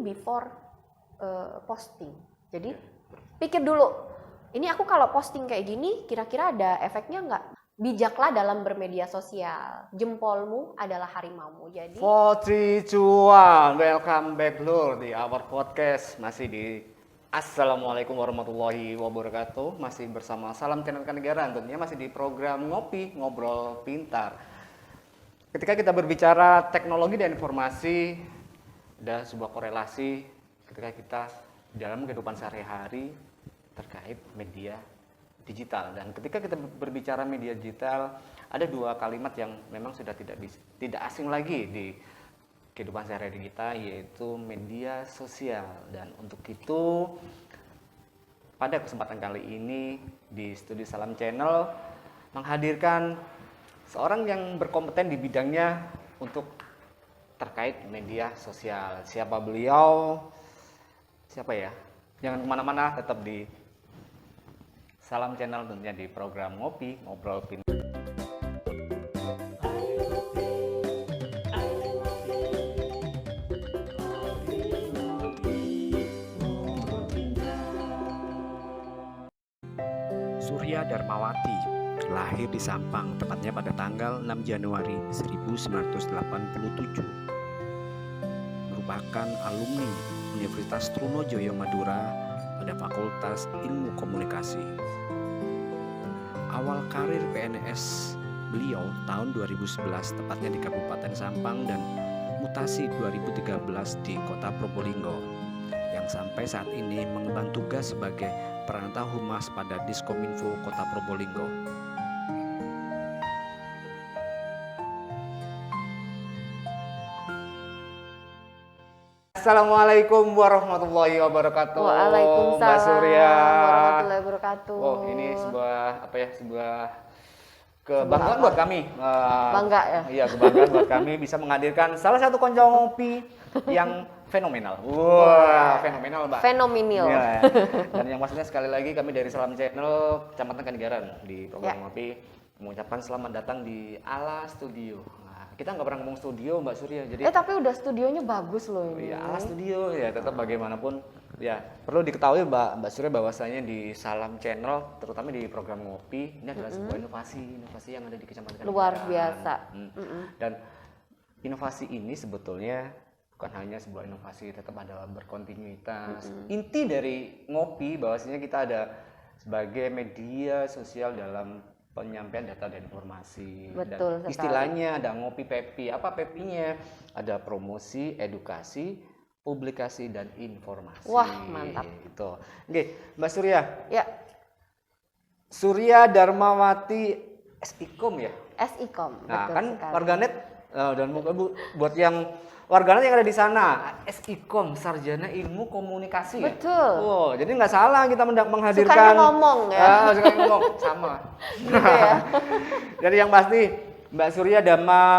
thinking before posting. Jadi pikir dulu, ini aku kalau posting kayak gini kira-kira ada efeknya nggak? Bijaklah dalam bermedia sosial. Jempolmu adalah harimaumu. Jadi 4, 3, 2, 1, welcome back Lur di our podcast. Masih di Assalamualaikum warahmatullahi wabarakatuh. Masih bersama Salam Channel Kenegaraan. Tentunya masih di program Ngopi, Ngobrol Pintar. Ketika kita berbicara teknologi dan informasi, ada sebuah korelasi ketika kita dalam kehidupan sehari-hari terkait media digital. Dan ketika kita berbicara media digital, ada dua kalimat yang memang sudah tidak asing lagi di kehidupan sehari-hari kita, yaitu media sosial. Dan untuk itu, pada kesempatan kali ini di Studio Salam Channel menghadirkan seorang yang berkompeten di bidangnya untuk terkait media sosial. Siapa beliau? Siapa ya? Jangan kemana-mana, tetap di Salam Channel, tentunya di program Ngopi, Ngobrol Pintar. Surya Darmawati lahir di Sampang, tepatnya pada tanggal 6 Januari 1987. Merupakan alumni Universitas Trunojoyo Madura pada Fakultas Ilmu Komunikasi. Awal karir PNS beliau tahun 2011 tepatnya di Kabupaten Sampang dan mutasi 2013 di Kota Probolinggo, yang sampai saat ini mengemban tugas sebagai Peranata Humas pada Diskominfo Kota Probolinggo. Assalamualaikum warahmatullahi wabarakatuh. Waalaikumsalam Mbak Surya. warahmatullahi wabarakatuh. Oh, ini sebuah kebanggaan buat kami. Bangga ya? Iya, kebanggaan buat kami bisa menghadirkan salah satu konco ngopi yang fenomenal. Wah, fenomenal, Mbak. Fenomenal. Iya. Dan yang maksudnya sekali lagi kami dari Salam Channel Kecamatan Kenegaraan di program Ngopi mengucapkan selamat datang di Ala Studio. Nah, kita nggak pernah ngomong studio, Mbak Surya. Jadi Tapi udah studionya bagus loh ini. ya, Ala Studio ya, tetap bagaimanapun ya perlu diketahui Mbak Surya bahwasanya di Salam Channel terutama di program Ngopi ini adalah sebuah inovasi yang ada di Kecamatan Kenegaraan. Luar biasa. Dan inovasi ini sebetulnya bukan hanya sebuah inovasi, tetap ada berkontinuitas. Inti dari Ngopi bahwasanya kita ada sebagai media sosial dalam penyampaian data dan informasi. Betul Dan sekali. istilahnya ada Ngopi Pepi. Apa Pepinya? Ada promosi, edukasi, publikasi dan informasi. Wah, mantap. Itu. Oke, Mbak Surya. Ya, Surya Darmawati SIKOM ya. SIKOM. Nah, betul kan sekali. warganet dan buat yang warganet yang ada di sana, SIKOM, Sarjana Ilmu Komunikasi. Ya? Betul. Oh, jadi nggak salah kita menghadirkan. Sukanya ngomong ya. Sukanya ngomong, sama. Gitu ya. Jadi yang pasti Mbak Surya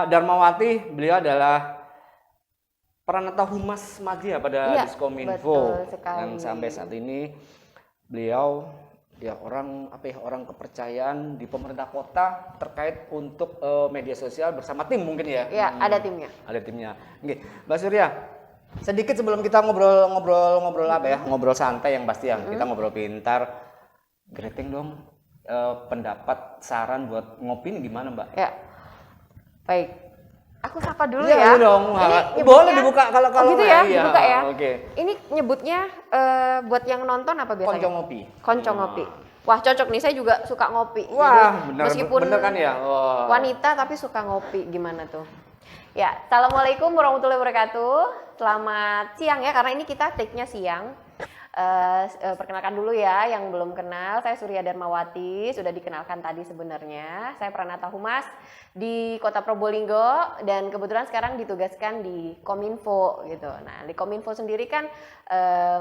Darmawati, beliau adalah Peranata Humas Madya pada Diskominfo. Betul sekali. Dan sampai saat ini beliau ya orang kepercayaan di pemerintah kota terkait untuk media sosial bersama tim mungkin ya. Ya, ada timnya. Ada timnya. Oke, Mbak Surya, sedikit sebelum kita ngobrol apa ya? Ngobrol santai yang pasti ya. Kita ngobrol pintar. Greeting dong pendapat saran buat ngopi ini gimana, Mbak? Ya. Baik. Aku sapa dulu Iya, ya. dong. Ini Boleh nyebutnya- dibuka kalau gitu ya, iya, dibuka ya. Oke. Ini nyebutnya buat yang nonton apa biasanya? Konco ngopi. Konco ngopi. Wah, cocok nih, saya juga suka ngopi. Wah, Jadi, bener, meskipun bener kan ya? Wah. wanita tapi suka ngopi, gimana tuh? Ya, Assalamualaikum warahmatullahi wabarakatuh. Selamat siang ya, karena ini kita take-nya siang. Perkenalkan dulu ya yang belum kenal, saya Surya Darmawati, sudah dikenalkan tadi sebenarnya. Saya Peranata Humas di Kota Probolinggo dan kebetulan sekarang ditugaskan di Kominfo gitu. Nah, di Kominfo sendiri kan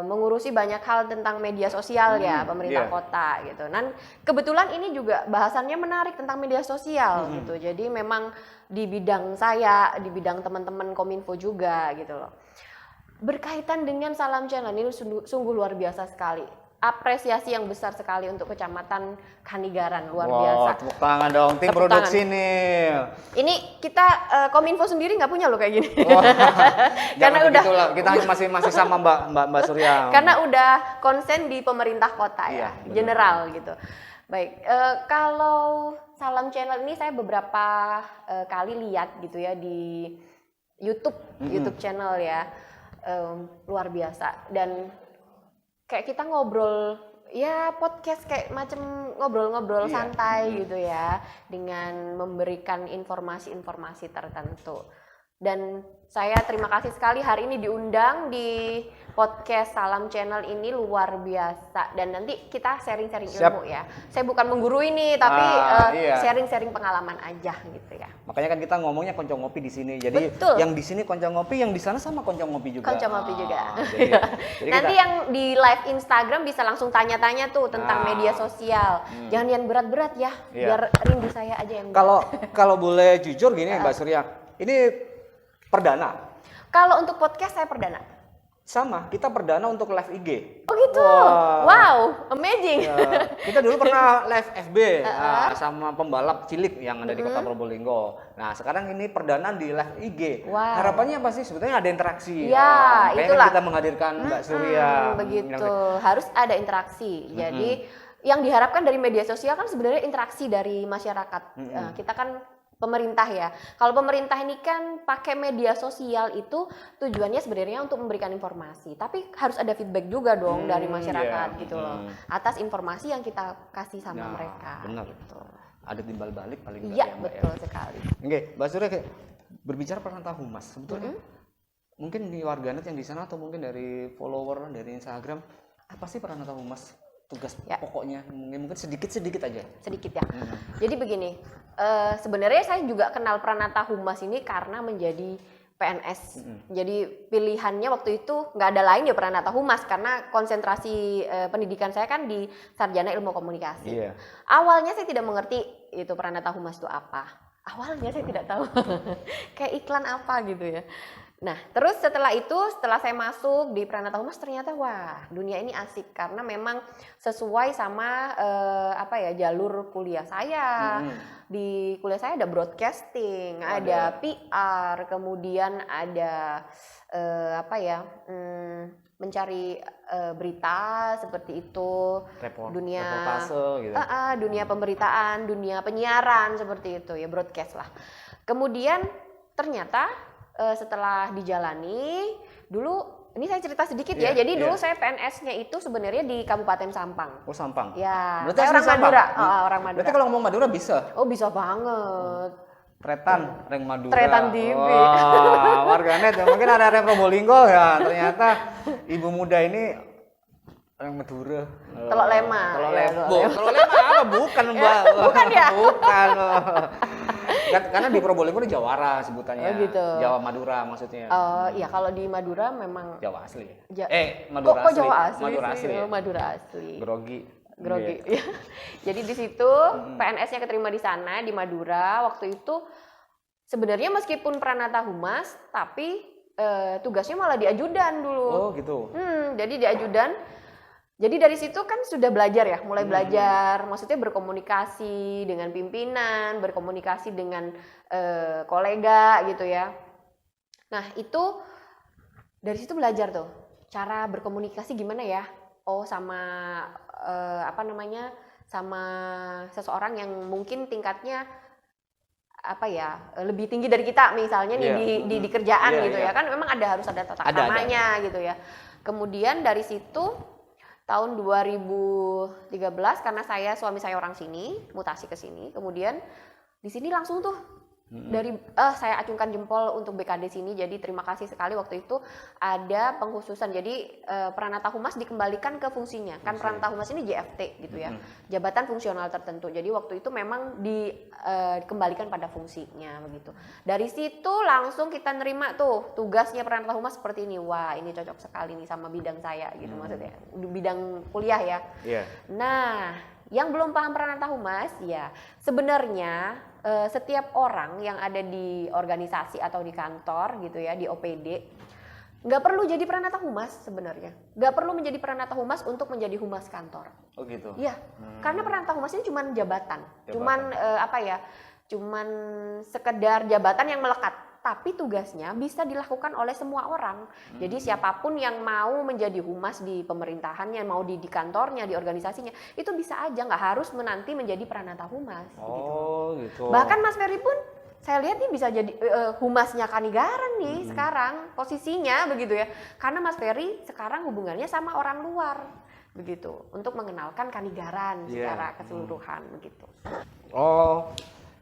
mengurusi banyak hal tentang media sosial ya, pemerintah kota gitu. Dan kebetulan ini juga bahasannya menarik tentang media sosial gitu. Jadi memang di bidang saya, di bidang teman-teman Kominfo juga gitu loh. Berkaitan dengan Salam Channel ini sungguh luar biasa sekali. apresiasi yang besar sekali untuk Kecamatan Kanigaran, luar Wow, biasa. tepuk tangan dong tim Tepuk produksi nih. Ini kita Kominfo sendiri nggak punya loh kayak gini. Karena Karena udah begitulah, kita masih sama Mbak Surya. karena udah konsen di pemerintah kota ya, Iya, benar. general gitu. Baik, kalau Salam Channel ini saya beberapa kali lihat gitu ya di YouTube channel ya, luar biasa. Dan kayak kita ngobrol ya podcast kayak macam ngobrol-ngobrol Iya. santai gitu ya, dengan memberikan informasi-informasi tertentu. Dan saya terima kasih sekali hari ini diundang di podcast Salam Channel ini, luar biasa. Dan nanti kita sharing-sharing ilmu ya. Saya bukan menggurui nih, tapi Iya. sharing-sharing pengalaman aja gitu ya. Makanya kan kita ngomongnya konco ngopi di sini. Jadi Betul. yang di sini konco ngopi, yang di sana sama konco ngopi juga. Konco ngopi juga. Jadi Nanti kita- yang di live Instagram bisa langsung tanya-tanya tuh tentang media sosial. Jangan yang berat-berat ya, Iya. biar rindu saya aja yang berat. kalau boleh jujur gini Mbak Surya, ini perdana. Kalau untuk podcast saya perdana. Sama, kita perdana untuk live IG. Oh gitu. Wah. Wow, amazing. Ya, kita dulu pernah live FB sama pembalap cilik yang ada di Kota Probolinggo. Nah, sekarang ini perdana di live IG. Wow. Harapannya apa sih? Sebetulnya ada interaksi. Ya, Makanya itulah. kita menghadirkan Mbak Surya. Begitu, harus ada interaksi. Jadi yang diharapkan dari media sosial kan sebenarnya interaksi dari masyarakat. Kita kan pemerintah ya. Kalau pemerintah ini kan pakai media sosial itu tujuannya sebenarnya untuk memberikan informasi, tapi harus ada feedback juga dong dari masyarakat gitu loh, atas informasi yang kita kasih sama Nah, mereka. benar. Gitu. Ada timbal balik paling nggak Iya, ya, Mbak, betul sekali. Oke, Mbak Surya kayak berbicara Pranata Humas sebetulnya. Mungkin di warganet yang di sana atau mungkin dari follower dari Instagram, apa sih Pranata Humas? Tugas Ya. pokoknya mungkin sedikit aja. Sedikit ya. Jadi begini, sebenarnya saya juga kenal Pranata Humas ini karena menjadi PNS. Jadi pilihannya waktu itu nggak ada lain ya Pranata Humas, karena konsentrasi pendidikan saya kan di Sarjana Ilmu Komunikasi. Iya. Awalnya saya tidak mengerti itu Pranata Humas itu apa. Awalnya saya tidak tahu. Kayak iklan apa gitu ya. Nah, terus setelah saya masuk di Pranata Humas, ternyata wah, dunia ini asik karena memang sesuai sama jalur kuliah saya. Di kuliah saya ada broadcasting, ada PR, kemudian ada mencari berita seperti itu, Reportase gitu. dunia pemberitaan, dunia penyiaran seperti itu ya, broadcast lah. Kemudian ternyata setelah dijalani, dulu ini saya cerita sedikit ya. Jadi dulu saya PNS-nya itu sebenarnya di Kabupaten Sampang. Oh, Sampang. Ya, Berarti saya asli orang Sampang? Madura. Orang Madura. Berarti kalau ngomong Madura bisa. Oh, bisa banget. Tretan, Reng Madura. Tretan TV. Wah, warganet ya. Mungkin ada Reng Probolinggo ya. Ternyata ibu muda ini Reng Madura. Telok Lema. Telok Ya, Lema. Telok Lema. Telok Lema apa? Bukan, Mbak. Bukan ya? Bukan. Karena di Probolinggo ini Jawara sebutannya. Oh, gitu. Jawa Madura maksudnya. Iya, kalau di Madura memang Jawa asli. kok Madura asli. Jawa asli Madura sih? asli. Oh, Madura asli. Grogi. Grogi. Ya. Jadi di situ PNS-nya keterima di sana di Madura. Waktu itu sebenarnya meskipun Pranata Humas, tapi tugasnya malah di ajudan dulu. Oh, gitu. Jadi di ajudan. Jadi dari situ kan sudah belajar ya, mulai belajar, maksudnya berkomunikasi dengan pimpinan, berkomunikasi dengan kolega gitu ya. Nah itu dari situ belajar tuh, cara berkomunikasi gimana ya? Oh sama sama seseorang yang mungkin tingkatnya lebih tinggi dari kita misalnya nih di kerjaan gitu ya kan, memang harus ada tata kramanya gitu ya. Kemudian dari situ tahun 2013 karena suami saya orang sini, mutasi ke sini, kemudian di sini langsung tuh dari saya acungkan jempol untuk BKD sini. Jadi terima kasih sekali waktu itu ada pengkhususan. Jadi Pranata Humas dikembalikan ke fungsinya. Kan Pranata Humas ini JFT gitu ya. Jabatan fungsional tertentu. Jadi waktu itu memang dikembalikan pada fungsinya begitu. Dari situ langsung kita nerima tuh tugasnya Pranata Humas seperti ini. Wah, ini cocok sekali nih sama bidang saya gitu maksudnya. Bidang kuliah ya. Iya. Nah, yang belum paham Pranata Humas ya sebenarnya setiap orang yang ada di organisasi atau di kantor gitu ya, di OPD, Nggak perlu jadi Pranata Humas sebenarnya. Nggak perlu menjadi Pranata Humas untuk menjadi humas kantor. Oh gitu. Iya, karena Pranata Humas ini cuma jabatan. Cuman cuman sekedar jabatan yang melekat. Tapi tugasnya bisa dilakukan oleh semua orang. Jadi siapapun yang mau menjadi humas di pemerintahannya, mau di kantornya, di organisasinya, itu bisa aja, nggak harus menanti menjadi Pranata Humas. Oh gitu. Bahkan Mas Ferry pun saya lihat nih bisa jadi humasnya Kanigaran nih sekarang posisinya begitu ya. Karena Mas Ferry sekarang hubungannya sama orang luar begitu untuk mengenalkan Kanigaran secara keseluruhan begitu. Oh,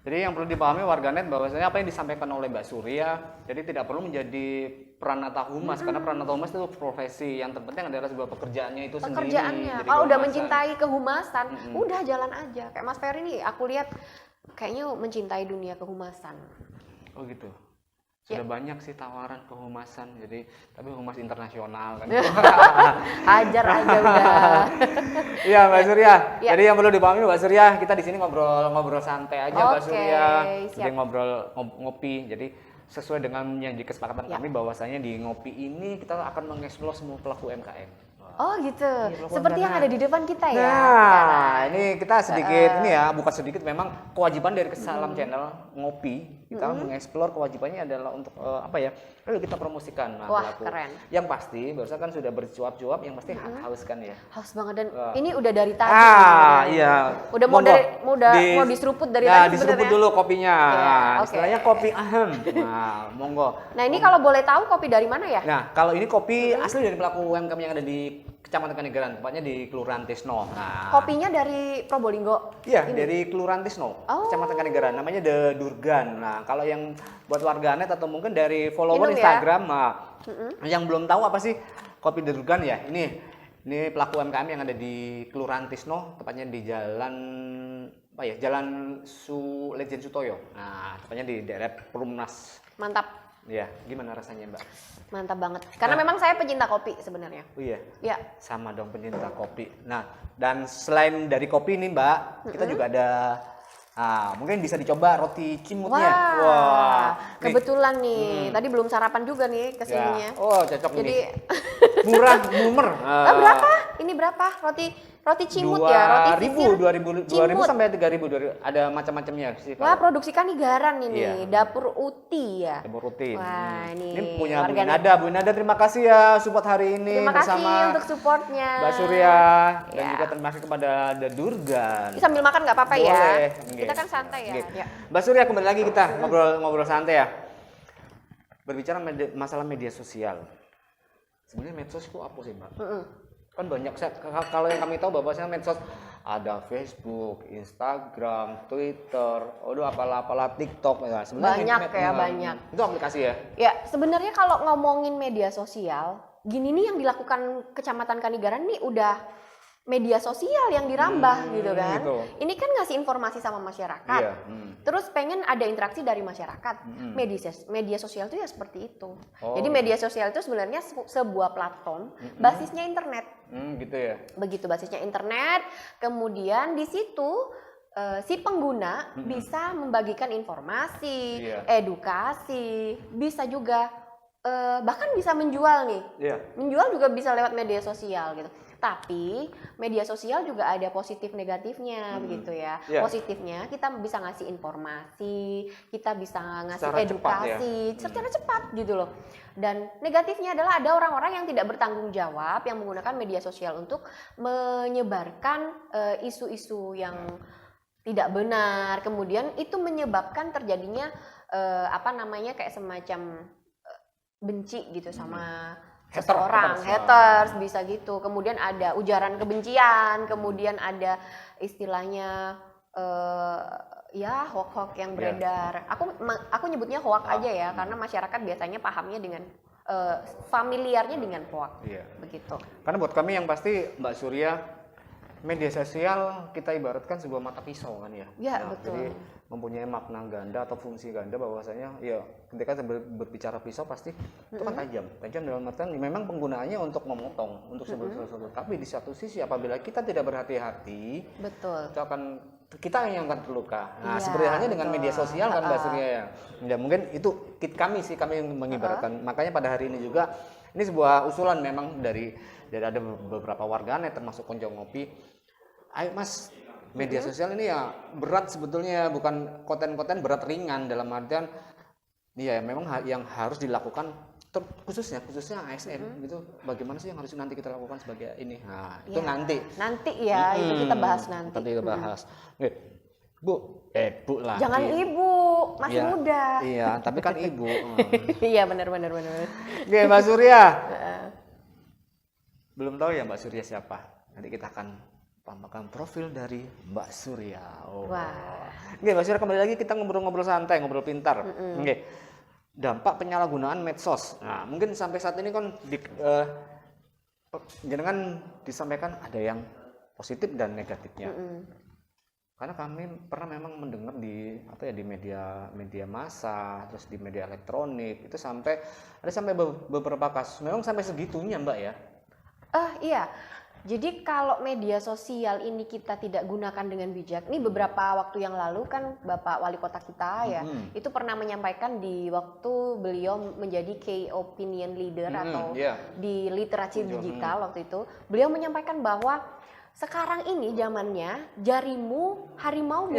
jadi yang perlu dipahami warganet bahwasanya apa yang disampaikan oleh Mbak Surya, jadi tidak perlu menjadi Pranata Humas karena Pranata Humas itu profesi, yang terpenting adalah sebuah pekerjaannya itu sendiri. Pekerjaannya, Jadi kalau udah kehumasan. mencintai kehumasan, udah jalan aja. Kayak Mas Ferry nih, aku lihat kayaknya mencintai dunia kehumasan. Oh gitu. Sudah banyak sih tawaran kehumasan, jadi tapi humas internasional kan. Hajar aja udah. Iya Mbak Surya. Ya. Jadi yang perlu dipahami Mbak Surya, kita di sini ngobrol santai aja Mbak Oke, Surya. siap. Jadi ngobrol ngopi. Jadi sesuai dengan yang di kesepakatan Ya. kami bahwasanya di ngopi ini kita akan mengeksplor semua pelaku UMKM. Oh gitu, pelaku seperti yang UMKM. ada di depan kita ya. Nah, ini kita sedikit ini ya, bukan sedikit, memang kewajiban dari Salam Channel ngopi kita mengeksplor kewajibannya adalah untuk apa ya? Ayo kita promosikan. Nah, Wah, pelaku. keren. Yang pasti barusan kan sudah bercuap-cuap, yang pasti haus kan ya. Haus banget dan Wah. ini udah dari tadi. Iya. Udah mau Monggo. mau diseruput dari ya, tadi diseruput sebenarnya. dulu kopinya. Ya, Nah, oke. istilahnya kopi ahem. Nah, monggo. Nah ini kalau boleh tahu kopi dari mana ya? Nah, kalau ini kopi asli dari pelaku UMKM yang ada di Kecamatan Kanigaran, tepatnya di Kelurahan Tisno. Nah, Kopinya dari Probolinggo. iya, Ini? dari Kelurahan Tisno, Oh. Kecamatan Kanigaran, namanya The Durgan. Nah, kalau yang buat warganet atau mungkin dari Minum follower ya? Instagram, nah, yang belum tahu apa sih kopi The Durgan ya? Ini pelaku UMKM yang ada di Kelurahan Tisno, tepatnya di Jalan apa ya? Jalan Lejen Sutoyo. Nah, tepatnya di daerah Perumnas. Mantap, Ya, gimana rasanya, Mbak? mantap banget. Karena memang saya pecinta kopi sebenarnya. Oh iya. Ya, Sama dong pencinta kopi. Nah, dan selain dari kopi ini Mbak, kita juga ada mungkin bisa dicoba roti cimutnya. wah, nih. kebetulan nih. Tadi belum sarapan juga nih kesininya. Ya. Oh, cocok Jadi ini. Murah, bumer. berapa? Ini berapa? Roti cimut ya, roti 2000 cimut. sampai 3000 ada macam-macamnya sih. Wah, kalau produksi Kanigaran ini, Iya. Dapur Uti ya. dapur rutin. Wah, Ini ini punya Bu warganet. Nada. Bu Nada, terima kasih ya support hari ini Terima kasih bersama untuk supportnya. Mbak Surya dan Ya. juga terima kasih kepada The Durgan. Ini sambil makan nggak apa-apa ya. Boleh. Kita kan santai ya. Oke. Ya. Mbak Surya, kembali lagi kita ngobrol santai ya. Berbicara masalah media sosial. Sebenarnya medsos itu apa sih, Mbak? Kan banyak, kalau yang kami tahu bahwasanya medsos ada Facebook, Instagram, Twitter, apalah TikTok ya. Banyak ya, banyak. Itu aplikasi ya? Ya, sebenarnya kalau ngomongin media sosial, gini nih yang dilakukan Kecamatan Kanigaran nih udah media sosial yang dirambah gitu kan. gitu. Ini kan ngasih informasi sama masyarakat. Iya. Terus pengen ada interaksi dari masyarakat. Media sosial itu ya seperti itu. Oh. Jadi media sosial itu sebenarnya sebuah platform basisnya internet. Gitu ya. Begitu basisnya internet, kemudian di situ si pengguna bisa membagikan informasi, Iya. edukasi, bisa juga bahkan bisa menjual nih. Iya. Menjual juga bisa lewat media sosial gitu. Tapi media sosial juga ada positif negatifnya begitu ya. Iya. Positifnya kita bisa ngasih informasi, kita bisa ngasih Secara cepat ya. edukasi secara cepat gitu loh. Dan negatifnya adalah ada orang-orang yang tidak bertanggung jawab yang menggunakan media sosial untuk menyebarkan isu-isu yang tidak benar. Kemudian itu menyebabkan terjadinya kayak semacam benci gitu sama seseorang, haters bisa gitu. Kemudian ada ujaran kebencian, kemudian ada istilahnya hoax-hoax yang beredar. Aku nyebutnya hoax aja ya, karena masyarakat biasanya pahamnya dengan familiarnya dengan hoax. Iya. Begitu. Karena buat kami yang pasti Mbak Surya, media sosial kita ibaratkan sebuah mata pisau kan ya. Ya, betul. Jadi mempunyai makna ganda atau fungsi ganda bahwasanya ya ketika berbicara pisau pasti itu kan tajam. Tajam dalam artian memang penggunaannya untuk memotong, untuk sesuatu. Tapi di satu sisi apabila kita tidak berhati-hati, Betul. itu kita yang akan terluka. Nah, Iya, seperti halnya dengan betul. media sosial kan Mbak Surya ya. Ya mungkin itu kami yang mengibaratkan. Makanya pada hari ini juga Ini sebuah usulan memang dari ada beberapa warganet termasuk Konco Ngopi. Ayo Mas, media sosial ini ya berat sebetulnya, bukan konten-konten berat ringan, dalam artian ya memang yang harus dilakukan khususnya ASN gitu. Bagaimana sih yang harus nanti kita lakukan sebagai ini? Nah, itu nanti ya itu kita bahas nanti. Nanti kita bahas. Oke. Bu lah. Jangan ibu, masih muda. Iya, tapi kan ibu. Iya benar. Oke, Mbak Surya. Belum tahu ya Mbak Surya siapa? Nanti kita akan tampilkan profil dari Mbak Surya. Wah. Oke, Mbak Surya, kembali lagi kita ngobrol-ngobrol santai, ngobrol pintar. Oke. Dampak penyalahgunaan medsos. Nah, mungkin sampai saat ini kan jangan disampaikan ada yang positif dan negatifnya. Karena kami pernah memang mendengar di media massa, terus di media elektronik itu sampai beberapa kasus. Memang sampai segitunya, Mbak ya? Iya. Jadi kalau media sosial ini kita tidak gunakan dengan bijak, ini beberapa waktu yang lalu kan Bapak Wali Kota kita ya, itu pernah menyampaikan di waktu beliau menjadi Key Opinion Leader atau di literasi digital waktu itu, beliau menyampaikan bahwa sekarang ini zamannya jarimu harimaumu,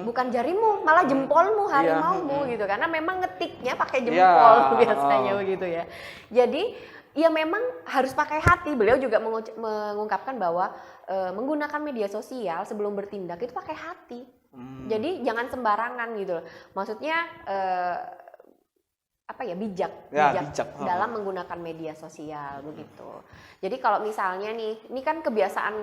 bukan jarimu, malah jempolmu harimaumu gitu, karena memang ngetiknya pakai jempol biasanya begitu ya. Jadi ya memang harus pakai hati. Beliau juga mengungkapkan bahwa menggunakan media sosial sebelum bertindak itu pakai hati. Jadi jangan sembarangan gitu. Maksudnya bijak dalam menggunakan media sosial begitu. Jadi kalau misalnya nih, ini kan kebiasaan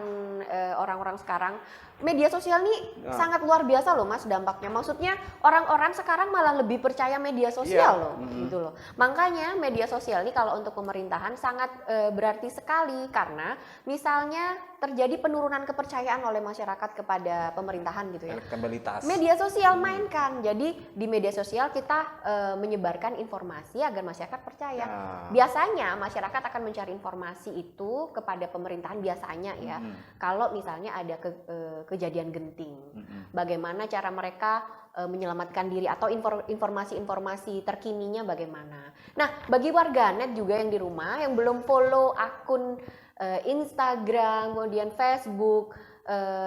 orang-orang sekarang, media sosial nih sangat luar biasa loh Mas dampaknya. Maksudnya orang-orang sekarang malah lebih percaya media sosial loh, gitu loh. Makanya media sosial ini kalau untuk pemerintahan sangat berarti sekali, karena misalnya terjadi penurunan kepercayaan oleh masyarakat kepada pemerintahan gitu ya. Elektabilitas. Media sosial mainkan. Jadi di media sosial kita menyebarkan informasi agar masyarakat percaya. Biasanya masyarakat akan mencari informasi itu kepada pemerintahan biasanya ya. Kalau misalnya ada kejadian genting, bagaimana cara mereka menyelamatkan diri atau informasi-informasi terkininya bagaimana. Nah, bagi warganet juga yang di rumah yang belum follow akun Instagram, kemudian Facebook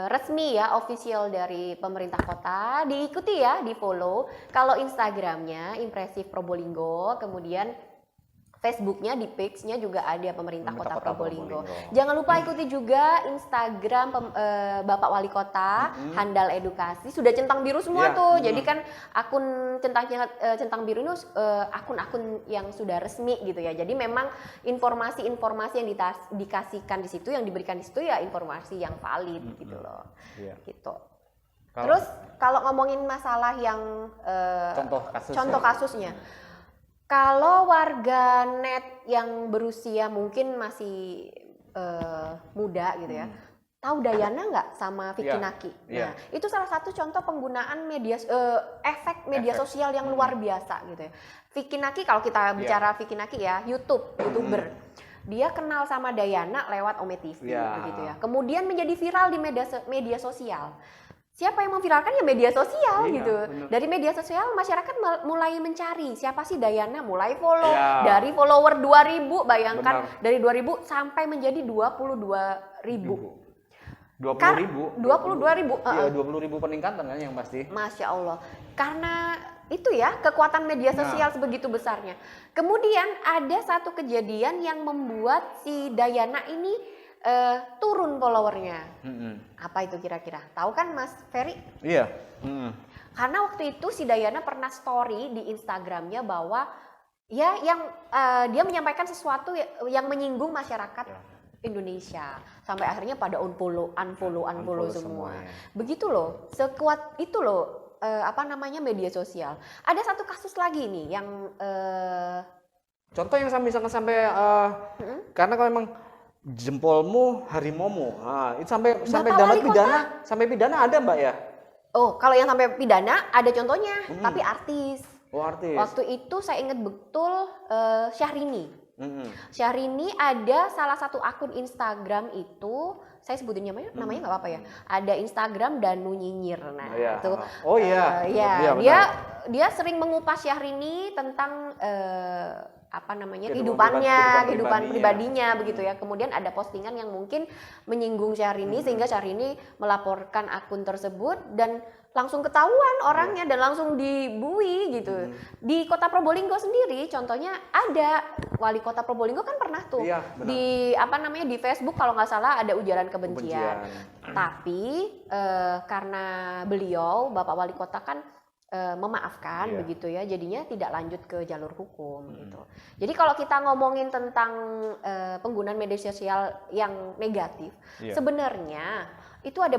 resmi ya, official dari pemerintah kota, diikuti ya, di follow. Kalau Instagramnya Impresif Probolinggo, kemudian Facebooknya di page-nya juga ada pemerintah Kota Probolinggo. Jangan lupa ikuti juga Instagram Bapak Wali Kota, Handal Edukasi. Sudah centang biru semua tuh. Jadi kan akun centang biru ini akun-akun yang sudah resmi gitu ya. Jadi memang informasi-informasi yang dikasihkan di situ, yang diberikan di situ ya informasi yang valid gitu loh. Gitu. Terus kalau ngomongin masalah yang contoh kasusnya. Kalau warga net yang berusia mungkin masih muda gitu ya, tahu Dayana nggak sama Vicky Naki? Nah, itu salah satu contoh penggunaan efek media sosial yang luar biasa gitu ya. Vicky Naki, kalau kita bicara Vicky Naki ya, YouTuber. Dia kenal sama Dayana lewat Ome TV begitu ya. Kemudian menjadi viral di media sosial. Siapa yang memviralkan ya media sosial gitu. Bener. Dari media sosial masyarakat mulai mencari siapa sih Dayana, mulai follow. Dari follower 2.000, bayangkan dari 2.000 sampai menjadi 22.000. 20.000. 22.000. Iya, 20.000 peningkatan kan yang pasti. Masya Allah. Karena itu ya kekuatan media sosial sebegitu besarnya. Kemudian ada satu kejadian yang membuat si Dayana ini turun followernya. Apa itu kira-kira? Tahu kan Mas Ferry? Iya. Karena waktu itu si Dayana pernah story di Instagramnya bahwa ya dia menyampaikan sesuatu yang menyinggung masyarakat Indonesia, sampai akhirnya pada unfollow semua. Begitu loh, sekuat itu loh media sosial. Ada satu kasus lagi nih yang contoh yang sampai karena kalau memang jempolmu harimaumu. Nah, itu sampai dapat pidana, sampai pidana ada Mbak ya? Oh, kalau yang sampai pidana ada contohnya, tapi artis. Oh, artis. Waktu itu saya ingat betul Syahrini. Syahrini ada salah satu akun Instagram itu, saya sebutin namanya nggak apa-apa ya. Ada Instagram Danu Nyinyir. Nah, itu. Oh iya. Dia sering mengupas Syahrini tentang apa namanya Kehidupan kehidupan pribadinya Hmm. begitu ya. Kemudian ada postingan yang mungkin menyinggung Syahrini sehingga Syahrini melaporkan akun tersebut dan langsung ketahuan orangnya dan langsung dibui gitu. Di Kota Probolinggo sendiri contohnya ada wali Kota Probolinggo kan pernah tuh Iya, benar. di apa namanya di Facebook kalau nggak salah ada ujaran kebencian. Kebencian. Tapi karena beliau Bapak Wali Kota kan memaafkan Iya. begitu ya, jadinya tidak lanjut ke jalur hukum gitu. Jadi kalau kita ngomongin tentang penggunaan media sosial yang negatif, Iya. sebenarnya itu ada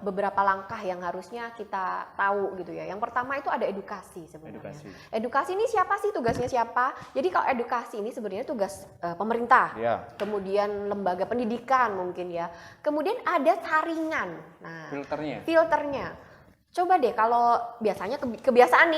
beberapa langkah yang harusnya kita tahu gitu ya. Yang pertama itu ada edukasi sebenarnya. Edukasi ini siapa sih, tugasnya siapa? Jadi kalau edukasi ini sebenarnya tugas pemerintah. Iya. Kemudian lembaga pendidikan mungkin ya. Kemudian ada saringan. Nah, filternya. Coba deh kalau biasanya kebiasaan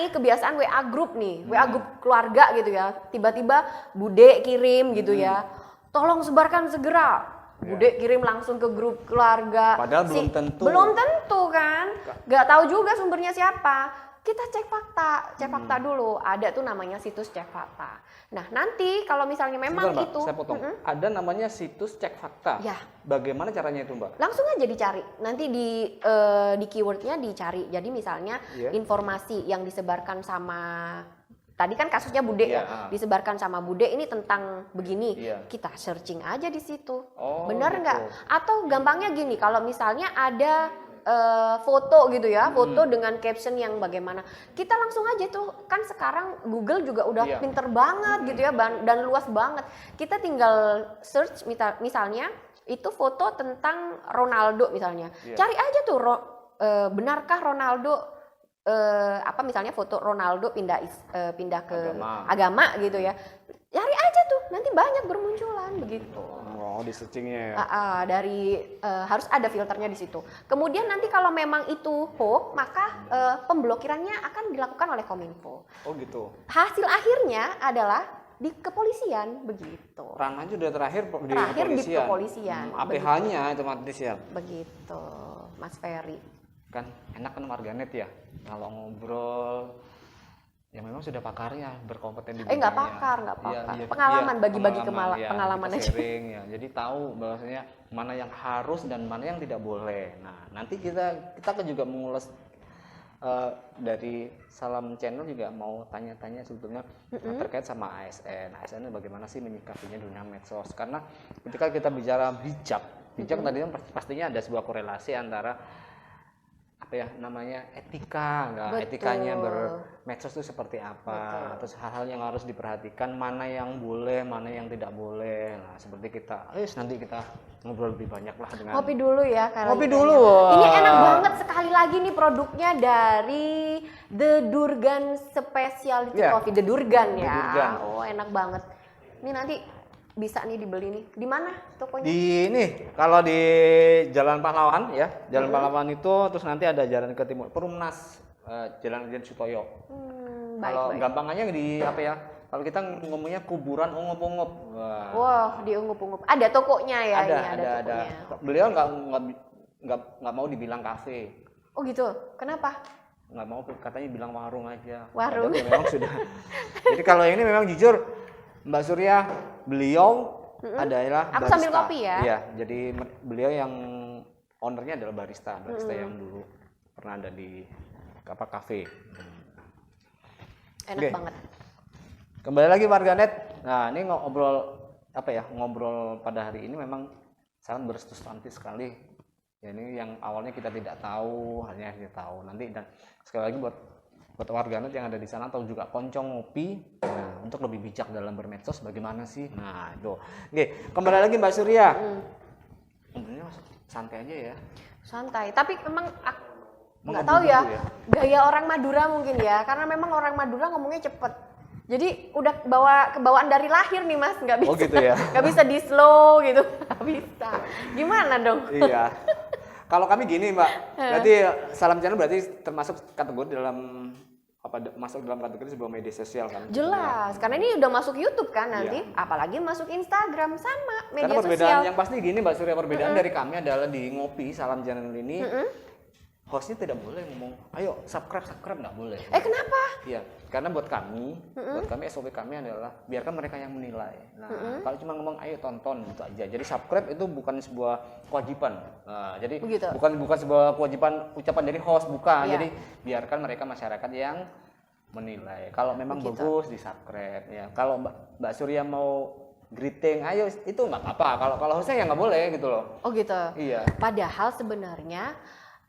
WA group nih, WA group keluarga gitu ya. Tiba-tiba Bude kirim gitu ya. Tolong sebarkan segera. Bude kirim langsung ke grup keluarga. Padahal belum tentu. Belum tentu kan. Gak tahu juga sumbernya siapa. Kita cek fakta dulu. Ada tuh namanya situs cek fakta. Nah nanti kalau misalnya memang Sebentar, Mbak, itu saya potong. Ada namanya situs cek fakta. Ya. Bagaimana caranya itu, Mbak? langsung aja dicari. Nanti di keywordnya dicari. Jadi misalnya Iya. informasi yang disebarkan sama tadi kan kasusnya Bude Iya. ya, disebarkan sama Bude ini tentang begini. Iya. Kita searching aja di situ. Oh, Benar gitu. nggak? Atau gampangnya gini, kalau misalnya ada foto gitu ya, foto dengan caption yang bagaimana, kita langsung aja tuh, kan sekarang Google juga udah Iya. pinter banget gitu ya, dan luas banget. Kita tinggal search misalnya itu foto tentang Ronaldo misalnya, Iya. cari aja tuh benarkah Ronaldo apa misalnya foto Ronaldo pindah ke agama gitu ya, cari aja tuh, nanti banyak bermunculan begitu. Oh, di searchingnya ya. Harus ada filternya di situ. Kemudian nanti kalau memang itu hoax, maka pemblokirannya akan dilakukan oleh Kominfo. Oh gitu. Hasil akhirnya adalah di kepolisian begitu. Ranahnya udah terakhir Di kepolisian. APH-nya otomatis ya. Begitu, Mas Ferry. Kan enak kan warganet ya. Kalau ngobrol ya memang sudah pakarnya, berkompeten di Nggak bidangnya. pakar. Iya, Pengalaman, bagi-bagi ya, pengalaman kita aja. sharing ya. Jadi tahu bahwasanya mana yang harus dan mana yang tidak boleh. Nah, nanti kita kan juga mengulas dari Salam Channel juga mau tanya-tanya sebetulnya terkait sama ASN. ASN itu bagaimana sih menyikapinya dunia medsos? Karena ketika kita bicara bijak tadi kan pastinya ada sebuah korelasi antara apa ya namanya etika, etikanya bermedsos itu seperti apa, terus hal-hal yang harus diperhatikan, mana yang boleh, mana yang tidak boleh. Nah seperti kita, nanti kita ngobrol lebih banyak lah dengan Ngopi dulu ya. Ngopi dulu. Ini enak banget sekali lagi nih produknya dari The Durgan Specialty Coffee. The Durgan ya. The Durgan. Oh enak banget. Ini nanti bisa nih dibeli nih. Di mana tokonya? di ini kalau di Jalan Pahlawan ya, Jalan Pahlawan itu, terus nanti ada jalan ke timur Perumnas, Jalan Irjen Sutoyo. Kalau gampangannya di apa ya? Kalau kita ngomongnya kuburan ungup-ungup. Wah, di ungup-ungup. Ada tokonya ya? Ada, ini ada tokonya. Beliau nggak mau dibilang kafe. Oh gitu. Kenapa? Nggak mau, katanya bilang warung aja. Warung. Padahal memang sudah. Jadi kalau ini memang jujur, Mbak Surya, beliau adalah Aku barista. sambil kopi ya. Iya, jadi beliau yang ownernya adalah barista yang dulu pernah ada di kafe. Enak banget. Kembali lagi warganet. Nah, ini ngobrol pada hari ini memang sangat bersubstansi sekali. Ya, ini yang awalnya kita tidak tahu, hanya kita tahu. Nanti dan sekali lagi buat warganet yang ada di sana atau juga koncong ngopi, nah, untuk lebih bijak dalam bermedsos bagaimana sih? Nah, itu. Oke, kembali lagi Mbak Surya. Ngobrolnya santai aja ya. Santai, tapi memang nggak tahu ya, gaya orang Madura mungkin ya, karena memang orang Madura ngomongnya cepet. Jadi udah kebawaan dari lahir nih Mas, nggak bisa. Oh gitu ya. Nggak bisa di slow gitu, nggak bisa. Gimana dong? Iya. Kalau kami gini Mbak, berarti Salam Channel berarti termasuk kategori masuk dalam kategori sebuah media sosial kan? Jelas, karena ini udah masuk YouTube kan nanti, apalagi masuk Instagram sama media karena perbedaan sosial. yang pasti gini Mbak Surya, perbedaan dari kami adalah di Ngopi Salam Channel ini hostnya tidak boleh ngomong, ayo subscribe nggak boleh. Kenapa? Iya, karena buat kami SOP kami adalah biarkan mereka yang menilai. Nah, kalau cuma ngomong ayo tonton gitu aja. Jadi subscribe itu bukan sebuah kewajiban. Nah, jadi Begitu. bukan sebuah kewajiban ucapan dari host, bukan. Iya. Jadi biarkan mereka masyarakat yang menilai. Kalau memang Begitu. bagus di subscribe ya. Kalau Mbak Surya mau greeting, ayo itu nggak apa-apa. Kalau hostnya ya nggak boleh gitu loh. Oh gitu. Iya. Padahal sebenarnya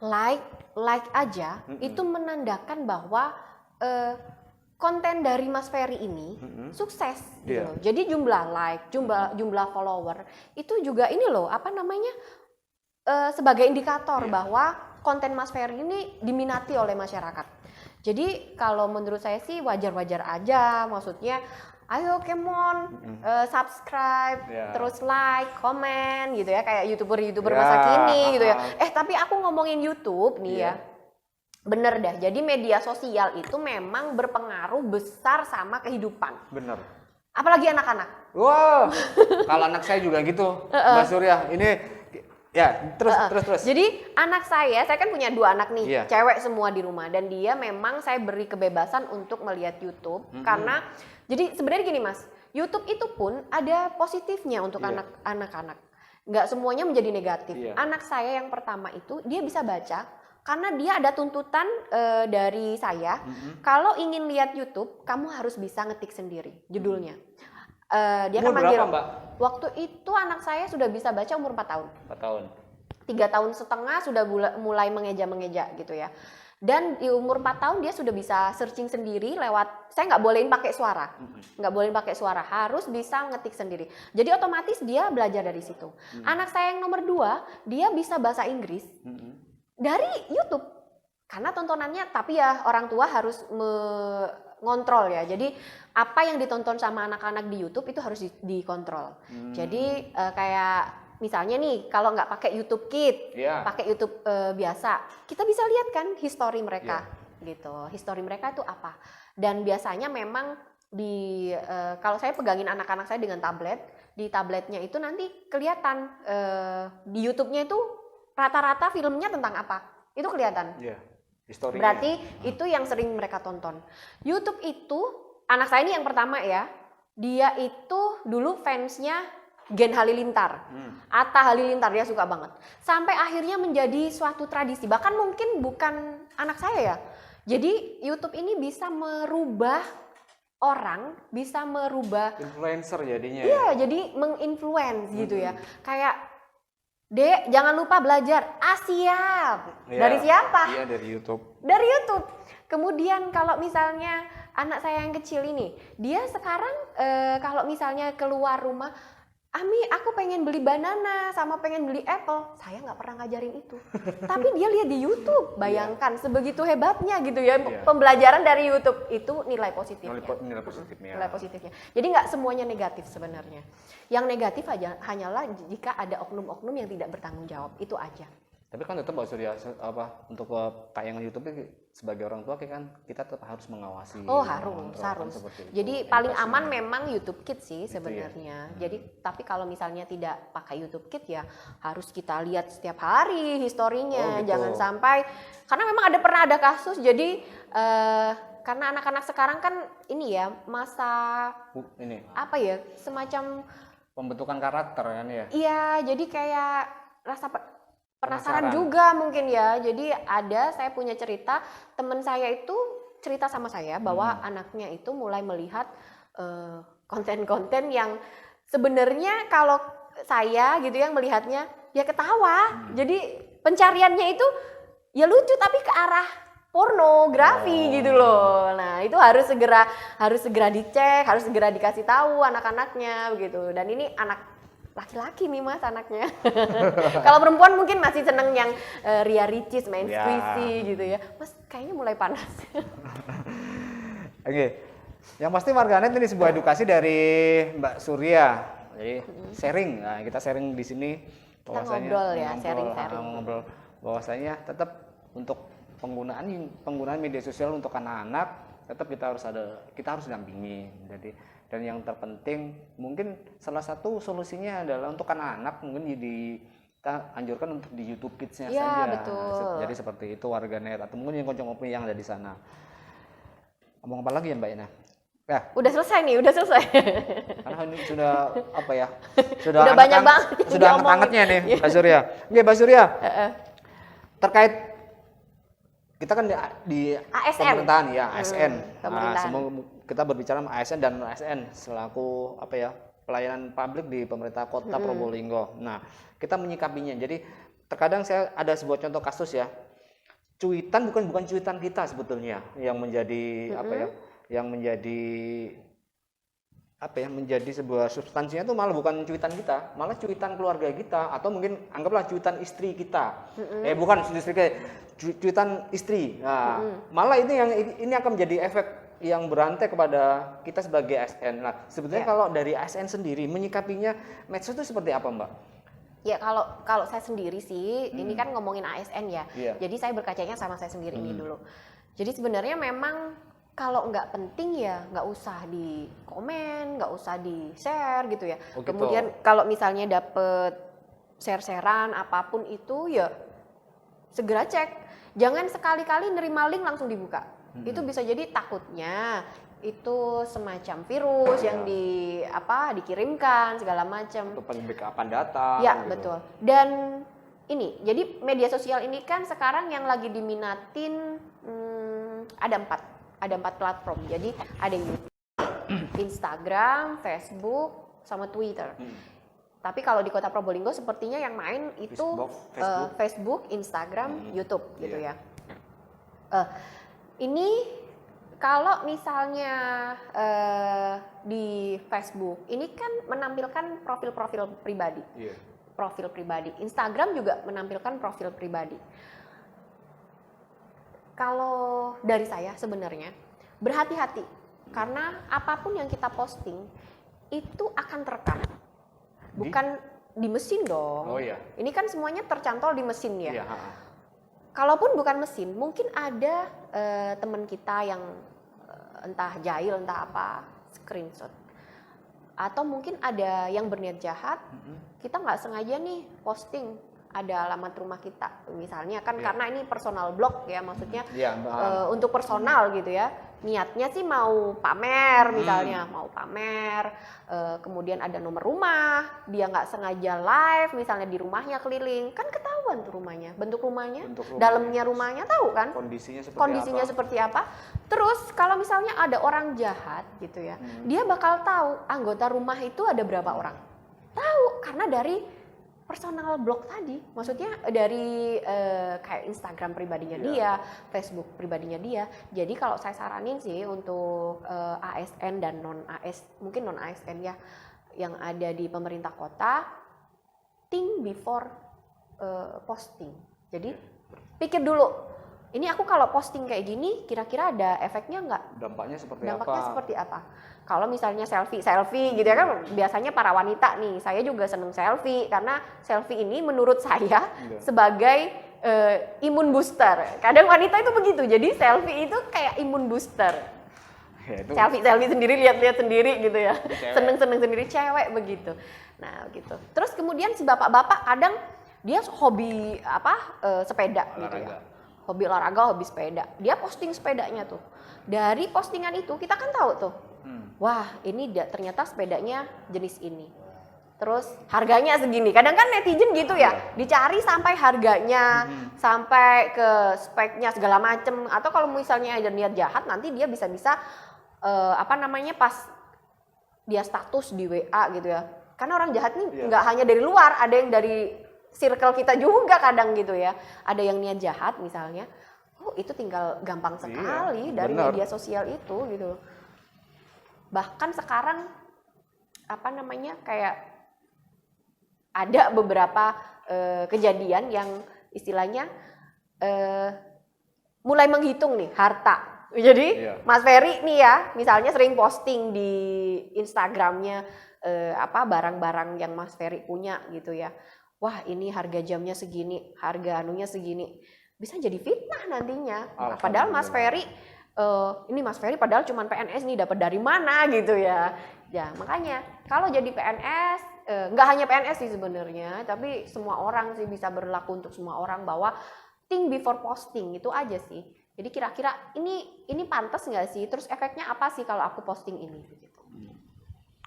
like aja itu menandakan bahwa konten dari Mas Ferry ini sukses gitu Iya. loh. Jadi jumlah like, jumlah follower itu juga ini loh, apa namanya? Sebagai indikator bahwa konten Mas Ferry ini diminati oleh masyarakat. Jadi kalau menurut saya sih wajar-wajar aja, maksudnya ayo Kemon subscribe, Ya. terus like, komen gitu ya, kayak youtuber Ya, masa kini gitu ya. uh-uh. Tapi aku ngomongin YouTube nih ya, bener dah. Jadi media sosial itu memang berpengaruh besar sama kehidupan, Bener. apalagi anak-anak. Wow, kalau anak saya juga gitu, Mbak Surya. Ini ya terus. Jadi anak saya kan punya 2 anak nih, Iya. cewek semua di rumah, dan dia memang saya beri kebebasan untuk melihat YouTube karena jadi sebenarnya gini Mas, YouTube itu pun ada positifnya untuk Iya. anak-anak. Nggak semuanya menjadi negatif. Iya. Anak saya yang pertama itu dia bisa baca karena dia ada tuntutan dari saya, kalau ingin lihat YouTube kamu harus bisa ngetik sendiri judulnya. Dia kan Umur manggil. berapa, Mbak? Waktu itu anak saya sudah bisa baca umur 4 tahun. 4 tahun. 3 tahun setengah sudah mulai mengeja-mengeja gitu ya. Dan di umur 4 tahun dia sudah bisa searching sendiri lewat, saya nggak bolehin pakai suara. Nggak bolehin pakai suara, harus bisa ngetik sendiri. Jadi otomatis dia belajar dari situ. Anak saya yang nomor 2, dia bisa bahasa Inggris dari YouTube. Karena tontonannya, tapi ya orang tua harus mengontrol ya. Jadi apa yang ditonton sama anak-anak di YouTube itu harus dikontrol. Jadi kayak misalnya nih, kalau nggak pakai YouTube Kids, Iya. pakai YouTube biasa, kita bisa lihat kan history mereka, gitu. History mereka itu apa? Dan biasanya memang kalau saya pegangin anak-anak saya dengan tablet, di tabletnya itu nanti kelihatan di YouTube-nya itu rata-rata filmnya tentang apa? Itu kelihatan. Iya. Historinya. Berarti itu yang sering mereka tonton. YouTube itu, anak saya ini yang pertama ya, dia itu dulu fansnya Gen Halilintar, Atta Halilintar, dia suka banget. Sampai akhirnya menjadi suatu tradisi, bahkan mungkin bukan anak saya ya. Jadi YouTube ini bisa merubah orang, bisa merubah, Influencer jadinya. iya, jadi menginfluence gitu ya. Kayak, Dek, jangan lupa belajar. Siap. Iya. Dari siapa? Iya, dari YouTube. Dari YouTube. Kemudian kalau misalnya anak saya yang kecil ini, dia sekarang kalau misalnya keluar rumah, Ami, aku pengen beli banana sama pengen beli apple. Saya nggak pernah ngajarin itu. Tapi dia lihat di YouTube. Bayangkan sebegitu hebatnya gitu ya. Iya. Pembelajaran dari YouTube itu nilai positifnya. Nilai positifnya. Nilai positifnya. Jadi nggak semuanya negatif sebenarnya. Yang negatif aja hanyalah jika ada oknum-oknum yang tidak bertanggung jawab. Itu aja. Tapi kan tetap Mbak Surya, untuk tayangan YouTube ini sebagai orang tua kan kita tetap harus mengawasi. Oh, harus, mengontrol, harus. kan seperti itu. Jadi paling Edukasinya. aman memang YouTube Kids sih Itu ya. sebenarnya. Jadi tapi kalau misalnya tidak pakai YouTube Kids ya harus kita lihat setiap hari historinya. Oh, gitu. Jangan sampai, karena memang pernah ada kasus. Jadi karena anak-anak sekarang kan ini ya masa Ini apa ya, semacam, pembentukan karakter kan ya. iya, jadi kayak rasa penasaran juga mungkin ya. Jadi saya punya cerita, teman saya itu cerita sama saya bahwa anaknya itu mulai melihat konten-konten yang sebenarnya kalau saya gitu yang melihatnya ya ketawa. Jadi pencariannya itu ya lucu tapi ke arah pornografi gitu loh. Nah, itu harus segera dicek, harus segera dikasih tahu anak-anaknya begitu. Dan ini anak laki-laki nih Mas anaknya. Kalau perempuan mungkin masih seneng yang Ria Ricis main Ya. squishy gitu ya. Mas kayaknya mulai panas. Oke. Yang pasti warganet ini sebuah edukasi dari Mbak Surya. Jadi sharing. Nah, kita sharing di sini bahwasanya ngobrol ya, sharing-sharing. ngobrol bahwasanya tetap untuk penggunaan media sosial untuk anak-anak tetap kita harus dampingi. Jadi dan yang terpenting mungkin salah satu solusinya adalah untuk anak-anak mungkin kita anjurkan untuk di YouTube Kids-nya Iya, saja. betul. Jadi seperti itu warganet atau mungkin yang kocok ngopi yang ada di sana. Ngomong apa lagi ya Mbak Ina? Ya, Udah selesai nih, udah selesai. karena ini sudah apa ya? Sudah Udah banyak banget yang Sudah diomongin. hangat-hangatnya nih, Mbak Surya. Oke, Mbak Surya. Terkait kita kan di ASN. pemerintahan ya, ASN. Pemerintahan. Semua kita berbicara ASN dan ASN selaku apa ya? Pelayanan publik di pemerintah Kota Probolinggo. Nah, kita menyikapinya. Jadi terkadang saya ada sebuah contoh kasus ya. Cuitan bukan cuitan kita sebetulnya yang menjadi apa ya? Yang menjadi apa ya? Menjadi sebuah substansinya itu malah bukan cuitan kita, malah cuitan keluarga kita atau mungkin anggaplah cuitan istri kita. Bukan istri kita, cuitan istri. Nah, malah ini akan menjadi efek yang berantai kepada kita sebagai ASN. Nah, sebetulnya kalau dari ASN sendiri menyikapinya medsos itu seperti apa, Mbak? Ya kalau saya sendiri sih, ini kan ngomongin ASN ya. Iya. Jadi saya berkacanya sama saya sendiri ini dulu. Jadi sebenarnya memang kalau nggak penting ya nggak usah di komen, nggak usah di share gitu ya. Oh, gitu. Kemudian kalau misalnya dapet share-sharean apapun itu ya segera cek. Jangan sekali-kali nerima link langsung dibuka. Itu bisa jadi takutnya itu semacam virus yang dikirimkan segala macam. Untuk backupan data. Ya, gitu. betul. Dan ini, jadi media sosial ini kan sekarang yang lagi diminatin ada 4 platform. Jadi ada YouTube, Instagram, Facebook, sama Twitter. Tapi kalau di Kota Probolinggo sepertinya yang main itu Facebook, Instagram, YouTube gitu ya. Ini kalau misalnya di Facebook ini kan menampilkan profil-profil pribadi. Profil pribadi. Instagram juga menampilkan profil pribadi. Kalau dari saya sebenarnya berhati-hati karena apapun yang kita posting itu akan terekam. Bukan di mesin dong. Oh iya. Ini kan semuanya tercantol di mesin ya. Iya. Kalaupun bukan mesin, mungkin ada teman kita yang entah jahil, entah apa, screenshot. Atau mungkin ada yang berniat jahat, kita nggak sengaja nih posting ada alamat rumah kita. Misalnya kan karena ini personal blog ya, maksudnya untuk personal gitu ya. Niatnya sih mau pamer misalnya, mau pamer, kemudian ada nomor rumah, dia nggak sengaja live misalnya di rumahnya keliling, kan ketahuan tuh rumahnya, bentuk rumahnya, dalamnya rumahnya tahu kan, kondisinya seperti apa. Terus kalau misalnya ada orang jahat gitu ya, dia bakal tahu anggota rumah itu ada berapa orang, tahu karena dari personal blog tadi, maksudnya dari kayak Instagram pribadinya dia, Facebook pribadinya dia. Jadi kalau saya saranin sih untuk ASN dan mungkin non ASN ya, yang ada di pemerintah kota, think before posting. Jadi pikir dulu, ini aku kalau posting kayak gini, kira-kira ada efeknya nggak? Dampaknya seperti apa? Kalau misalnya selfie gitu ya kan, biasanya para wanita nih, saya juga seneng selfie karena selfie ini menurut saya sebagai imun booster. Kadang wanita itu begitu, jadi selfie itu kayak imun booster. Selfie sendiri, lihat-lihat sendiri gitu ya, seneng-seneng sendiri, cewek begitu. Nah gitu. Terus kemudian si bapak-bapak kadang dia hobi sepeda gitu ya. Hobi olahraga, hobi sepeda. Dia posting sepedanya tuh. Dari postingan itu kita kan tahu tuh. Wah, ini ternyata sepedanya jenis ini. Terus harganya segini. Kadang kan netizen gitu ya, dicari sampai harganya, sampai ke speknya segala macem. Atau kalau misalnya ada niat jahat, nanti dia bisa-bisa pas dia status di WA gitu ya. Karena orang jahat nih nggak hanya dari luar, ada yang dari circle kita juga kadang gitu ya. Ada yang niat jahat misalnya, itu tinggal gampang sekali dari media sosial itu gitu. Bahkan sekarang kayak ada beberapa kejadian yang istilahnya mulai menghitung nih harta. Jadi Mas Ferry nih ya, misalnya sering posting di Instagramnya barang-barang yang Mas Ferry punya gitu ya. Wah, ini harga jamnya segini, harga anunya segini. Bisa jadi fitnah nantinya. Padahal Mas Ferry ini Mas Ferry padahal cuma PNS nih, dapat dari mana gitu ya. Ya, makanya kalau jadi PNS nggak hanya PNS sih sebenarnya, tapi semua orang sih, bisa berlaku untuk semua orang, bahwa think before posting itu aja sih. Jadi kira-kira ini pantas nggak sih? Terus efeknya apa sih kalau aku posting ini? Gitu.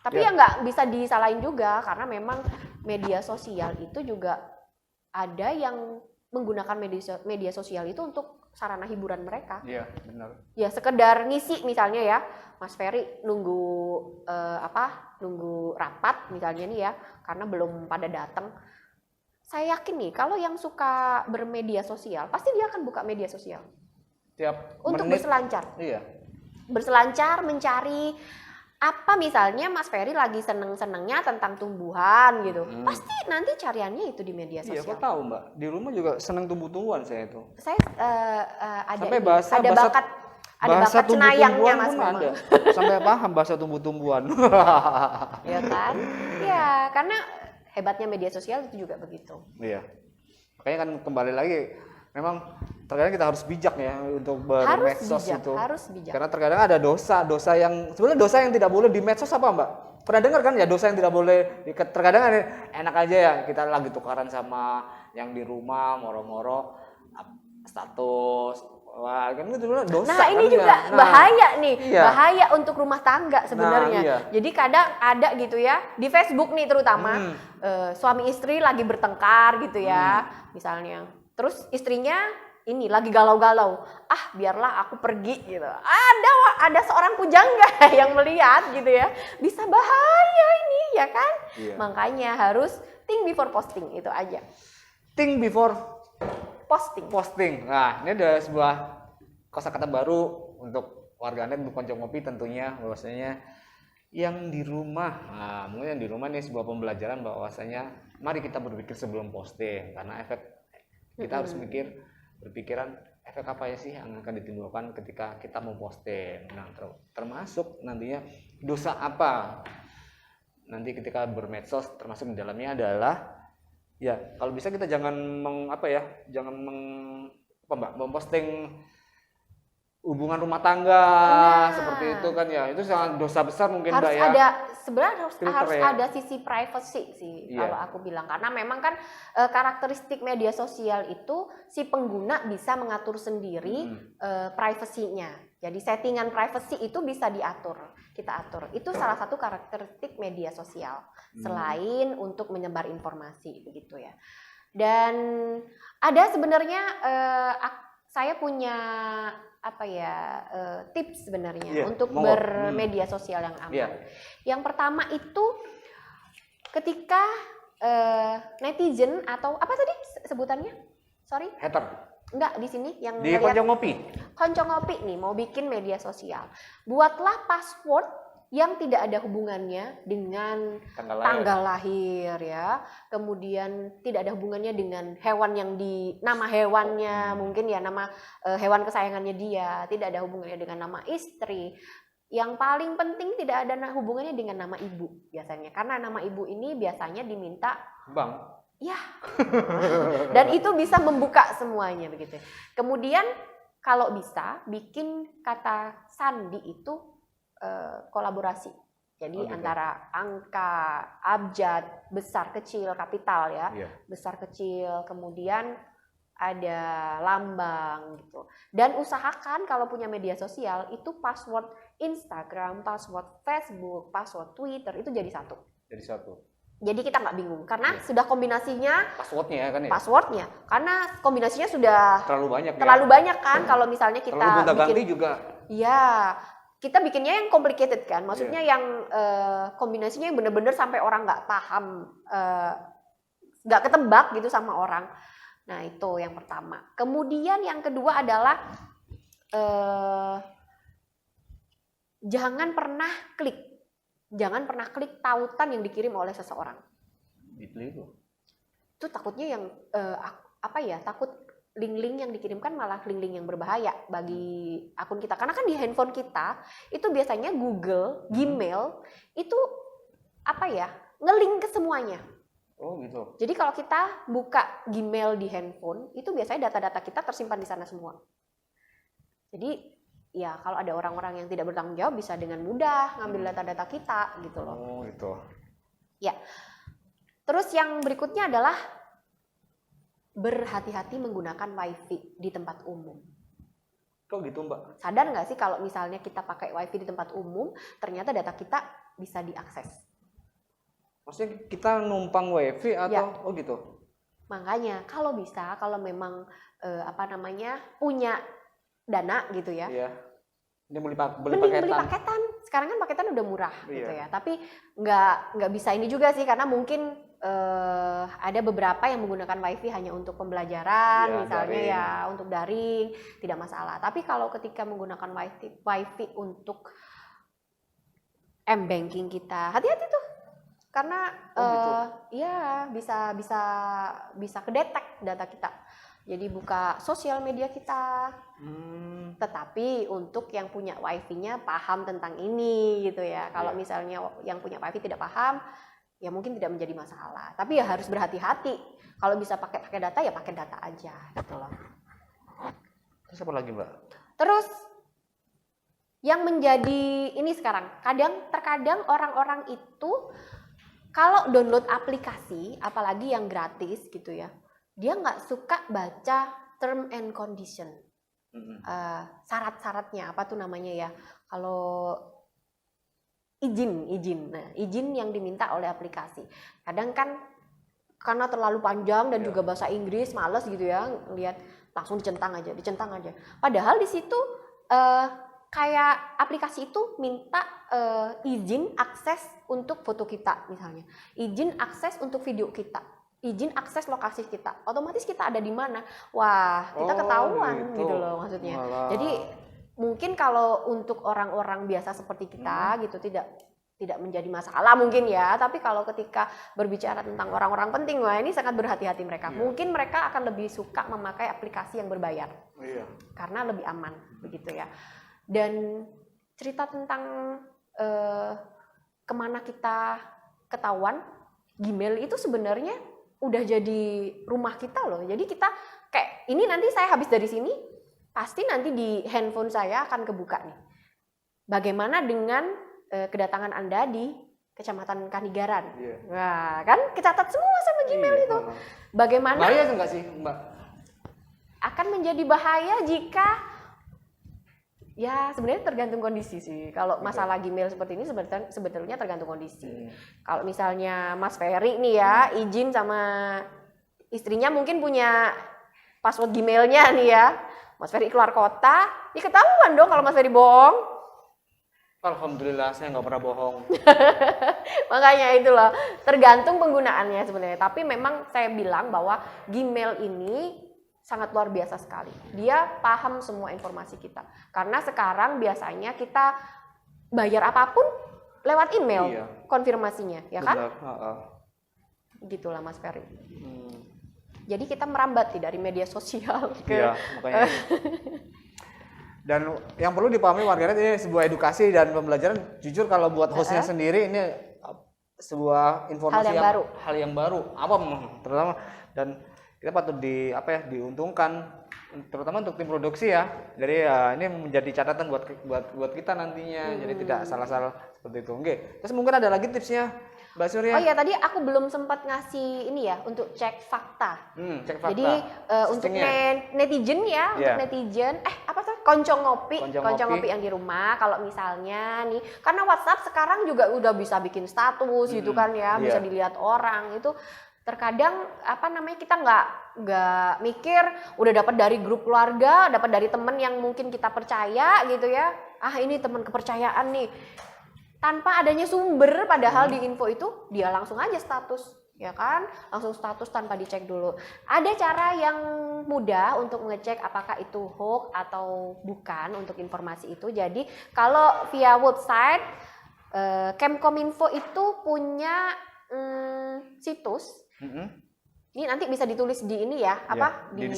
Tapi ya nggak bisa disalahin juga, karena memang media sosial itu juga ada yang menggunakan media sosial itu untuk sarana hiburan mereka. Iya, benar. Ya sekedar ngisi misalnya ya, Mas Ferry nunggu rapat misalnya nih ya, karena belum pada datang. Saya yakin nih kalau yang suka bermedia sosial pasti dia akan buka media sosial. Tiap Untuk menit, berselancar. Iya. Berselancar mencari apa, misalnya Mas Ferry lagi seneng-senengnya tentang tumbuhan gitu. Pasti nanti cariannya itu di media Iya, sosial. aku tahu Mbak. Di rumah juga seneng tumbuh-tumbuhan saya itu. Saya ada Sampai ini, bahasa- ada bahasa- bakat Bahasa cenayangnya tumbuh-tumbuhan Mas pun Mama. ada. Sampai paham bahasa tumbuh-tumbuhan. Ya kan? Ya, karena hebatnya media sosial itu juga begitu. Iya. Makanya kan kembali lagi, memang terkadang kita harus bijak ya untuk bermedsos itu. Harus bijak. Karena terkadang ada dosa yang sebenarnya dosa yang tidak boleh di medsos apa Mbak? Pernah dengar kan ya dosa yang tidak boleh? Terkadang ada, enak aja ya kita lagi tukaran sama yang di rumah moro-moro status. Wah, kan itu dosa. Nah, ini kan juga ya. bahaya nih. Iya. Bahaya untuk rumah tangga sebenarnya. Nah, iya. Jadi kadang ada gitu ya, di Facebook nih terutama, suami istri lagi bertengkar gitu ya, misalnya. Terus istrinya ini lagi galau-galau. Ah, biarlah aku pergi gitu. Ada seorang pujangga yang melihat gitu ya. Bisa bahaya ini ya kan? Iya. Makanya harus think before posting, itu aja. Think before Posting. Nah, ini ada sebuah kosakata baru untuk warganet, untuk konco ngopi tentunya, bahwasanya yang di rumah. Nah, mungkin yang di rumah ini sebuah pembelajaran bahwasanya mari kita berpikir sebelum posting, karena efek kita harus berpikiran efek apa ya sih yang akan ditimbulkan ketika kita mau posting. Nah, termasuk nantinya dosa apa nanti ketika bermedsos, termasuk di dalamnya adalah ya kalau bisa kita jangan memposting hubungan rumah tangga seperti itu kan ya, itu sangat dosa besar mungkin harus Mbak ya. Sebenarnya harus ya. ada sisi privacy sih. Iya. Kalau aku bilang, karena memang kan karakteristik media sosial itu si pengguna bisa mengatur sendiri privasinya. Jadi settingan privacy itu bisa kita atur. Itu salah satu karakteristik media sosial. Selain untuk menyebar informasi begitu ya. Dan ada sebenarnya saya punya tips sebenarnya untuk bermedia sosial yang aman. Iya. Yang pertama itu ketika netizen atau apa tadi sebutannya? Sorry. Hater. Enggak, di sini yang Di konco ngopi. Konco ngopi nih mau bikin media sosial. Buatlah password yang tidak ada hubungannya dengan tanggal lahir ya. Kemudian tidak ada hubungannya dengan hewan yang nama hewannya, mungkin ya nama hewan kesayangannya dia, tidak ada hubungannya dengan nama istri. Yang paling penting tidak ada hubungannya dengan nama ibu biasanya. Karena nama ibu ini biasanya diminta Bang. Ya. Dan itu bisa membuka semuanya begitu. Kemudian kalau bisa bikin kata sandi itu kolaborasi. Jadi antara angka, abjad, besar, kecil, kapital ya. Yeah. Besar, kecil, kemudian ada lambang gitu. Dan usahakan kalau punya media sosial itu password Instagram, password Facebook, password Twitter itu jadi satu. Jadi kita nggak bingung karena sudah kombinasinya passwordnya kan ya. Passwordnya karena kombinasinya sudah terlalu banyak kan kalau misalnya kita bikin juga. Iya, kita bikinnya yang complicated kan. Maksudnya yang kombinasinya yang benar-benar sampai orang nggak paham, nggak ketebak gitu sama orang. Nah itu yang pertama. Kemudian yang kedua adalah jangan pernah klik tautan yang dikirim oleh seseorang. Itu takutnya yang takut link-link yang dikirimkan malah link-link yang berbahaya bagi akun kita. Karena kan di handphone kita itu biasanya Google, Gmail itu nge-link ke semuanya. Oh gitu. Jadi kalau kita buka Gmail di handphone itu biasanya data-data kita tersimpan di sana semua. Jadi ya kalau ada orang-orang yang tidak bertanggung jawab bisa dengan mudah ngambil data-data kita gitu loh. Oh gitu. Ya. Terus yang berikutnya adalah berhati-hati menggunakan wifi di tempat umum. Kok gitu Mbak? Sadar nggak sih kalau misalnya kita pakai wifi di tempat umum, ternyata data kita bisa diakses. Maksudnya kita numpang wifi atau Ya. oh gitu? Makanya kalau bisa, kalau memang punya dana gitu ya, Iya. Ini beli mending beli paketan. Sekarang kan paketan udah murah gitu ya. Tapi nggak bisa ini juga sih, karena mungkin ada beberapa yang menggunakan wifi hanya untuk pembelajaran, misalnya daring. ya untuk daring, tidak masalah. Tapi kalau ketika menggunakan wifi untuk m-banking kita, hati-hati tuh, karena ya bisa kedetek data kita. Jadi buka sosial media kita. Tetapi untuk yang punya wifi-nya paham tentang ini gitu ya. Kalau misalnya yang punya wifi tidak paham, ya mungkin tidak menjadi masalah. Tapi ya harus berhati-hati. Kalau bisa pakai data ya pakai data aja gitu loh. Terus apa lagi Mbak? Terus yang menjadi ini sekarang, terkadang orang-orang itu kalau download aplikasi, apalagi yang gratis gitu ya, dia nggak suka baca term and condition. Syarat-syaratnya apa tuh namanya ya? Kalau izin yang diminta oleh aplikasi. Kadang kan karena terlalu panjang dan juga bahasa Inggris, males gitu ya, lihat langsung dicentang aja. Padahal di situ kayak aplikasi itu minta izin akses untuk foto kita misalnya, izin akses untuk video kita, izin akses lokasi kita. Otomatis kita ada di mana? Wah, kita ketahuan gitu loh maksudnya. Jadi mungkin kalau untuk orang-orang biasa seperti kita gitu tidak menjadi masalah mungkin ya, tapi kalau ketika berbicara tentang orang-orang penting, wah ini sangat berhati-hati mereka. Mungkin mereka akan lebih suka memakai aplikasi yang berbayar. Karena lebih aman begitu ya. Dan cerita tentang kemana kita ketahuan, Gmail itu sebenarnya udah jadi rumah kita loh. Jadi kita kayak ini nanti saya habis dari sini, pasti nanti di handphone saya akan kebuka nih. Bagaimana dengan kedatangan Anda di Kecamatan Kanigaran? Wah, kan kecatat semua sama Gmail itu. Bagaimana? Bahaya enggak sih, Mbak? Akan menjadi bahaya jika ya sebenarnya tergantung kondisi sih. Kalau masalah Gmail seperti ini sebetulnya tergantung kondisi. Kalau misalnya Mas Ferry nih ya izin sama istrinya mungkin punya password Gmailnya nih ya. Mas Ferry keluar kota, ya ketahuan dong kalau Mas Ferry bohong. Alhamdulillah saya nggak pernah bohong. Makanya itu loh, tergantung penggunaannya sebenarnya. Tapi memang saya bilang bahwa Gmail ini sangat luar biasa sekali. Dia paham semua informasi kita. Karena sekarang biasanya kita bayar apapun lewat email konfirmasinya, ya kan? Gitulah Mas Ferry. Jadi kita merambat dari media sosial ke makanya. Dan yang perlu dipahami warganet ini sebuah edukasi dan pembelajaran. Jujur kalau buat hostnya sendiri ini sebuah informasi hal yang baru. Apa terutama dan kita patut diuntungkan terutama untuk tim produksi ya. Jadi ya ini menjadi catatan buat kita nantinya. Jadi tidak salah-salah seperti itu. Oke. Terus mungkin ada lagi tipsnya Mbak Surya? Oh iya, tadi aku belum sempat ngasih ini ya untuk cek fakta. Cek fakta. Jadi untuk netizen ya, untuk netizen, konco ngopi yang di rumah. Kalau misalnya nih, karena WhatsApp sekarang juga udah bisa bikin status gitu kan ya, bisa dilihat orang itu. Terkadang kita nggak mikir, udah dapat dari grup keluarga, dapat dari temen yang mungkin kita percaya gitu ya. Ini teman kepercayaan nih. Tanpa adanya sumber, padahal di info itu dia langsung aja status, ya kan? Langsung status tanpa dicek dulu. Ada cara yang mudah untuk ngecek apakah itu hoax atau bukan untuk informasi itu. Jadi kalau via website Kemkominfo itu punya situs. Ini nanti bisa ditulis di ini ya, di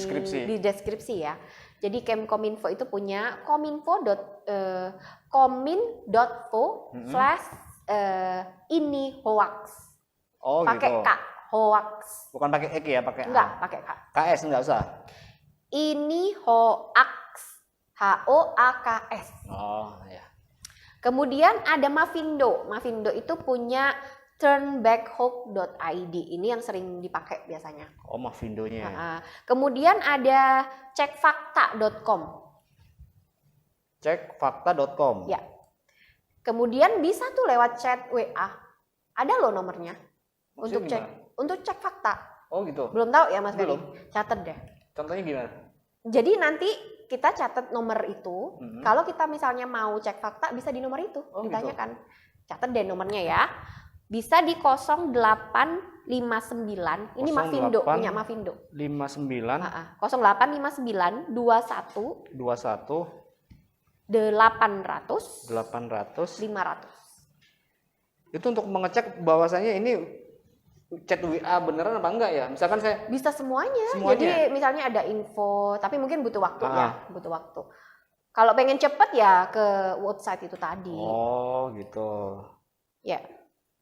deskripsi ya. Jadi Kemkominfo itu punya kominfo.co/ini hoax. Pakai gitu. K, hoax. Bukan pakai Ek ya, pakai Enggak, pakai K. KS enggak usah. Ini hoax. HOAKS. Oh, ya. Kemudian ada Mavindo. Mavindo itu punya turnbackhope.id. Ini yang sering dipakai biasanya. Oh, Mavindonya. Kemudian ada cekfakta.com. Cekfakta.com. Ya. Kemudian bisa tuh lewat chat WA. Ada loh nomornya. Maksudnya Untuk cek fakta. Oh gitu. Belum tahu ya Mas Ferry? Belum. Catat deh. Contohnya gimana? Jadi nanti kita catat nomor itu. Kalau kita misalnya mau cek fakta bisa di nomor itu. Oh, ditanyakan. Catat deh nomornya ya. Bisa di 0859. Ini 08 Mavindo, punya Mavindo. 59 0859 21 21 800 800. 500. Itu untuk mengecek bahwasanya ini chat WA beneran apa enggak ya? Misalkan saya Bisa semuanya. Semuanya? Jadi misalnya ada info, tapi mungkin butuh waktu ya, butuh waktu. Kalau pengen cepet ya ke website itu tadi. Oh, gitu. Ya.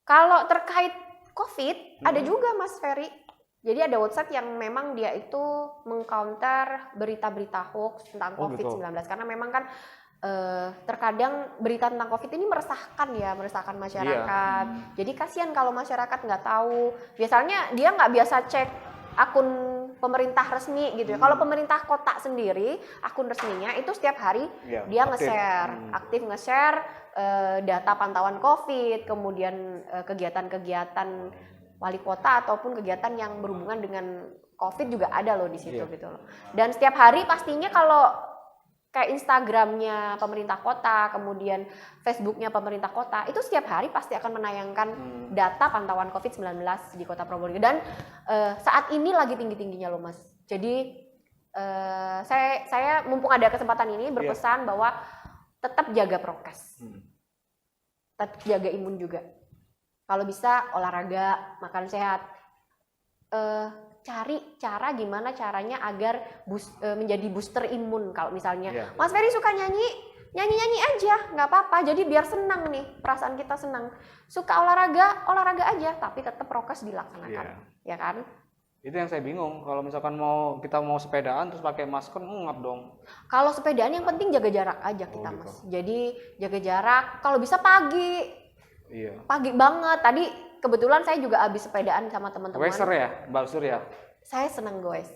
Kalau terkait COVID ada juga Mas Ferry. Jadi ada website yang memang dia itu mengcounter berita-berita hoax tentang Oh, gitu. COVID-19 karena memang kan terkadang berita tentang COVID ini meresahkan masyarakat. Jadi kasihan kalau masyarakat nggak tahu. Biasanya dia nggak biasa cek akun pemerintah resmi gitu ya. Kalau pemerintah kota sendiri, akun resminya itu setiap hari dia nge-share, aktif nge-share data pantauan COVID, kemudian kegiatan-kegiatan wali kota ataupun kegiatan yang berhubungan dengan COVID juga ada loh di situ gitu loh. Dan setiap hari pastinya kalau kayak Instagramnya pemerintah kota, kemudian Facebooknya pemerintah kota, itu setiap hari pasti akan menayangkan data pantauan COVID-19 di Kota Probolinggo. Dan saat ini lagi tinggi-tingginya loh Mas. Jadi saya mumpung ada kesempatan ini berpesan bahwa tetap jaga prokes, tetap jaga imun juga. Kalau bisa olahraga, makan sehat. Cari cara gimana caranya agar menjadi booster imun. Kalau misalnya Mas Ferry suka nyanyi aja, nggak apa-apa. Jadi biar senang nih, perasaan kita senang. Suka olahraga aja, tapi tetap prokes dilaksanakan, ya kan? Itu yang saya bingung. Kalau misalkan kita mau sepedaan terus pakai masker, ngap dong. Kalau sepedaan yang penting jaga jarak aja kita Mas. Jadi jaga jarak. Kalau bisa pagi. Pagi banget. Tadi kebetulan saya juga habis sepedaan sama teman-teman. Goeser ya, Mbak Surya? Saya senang goes.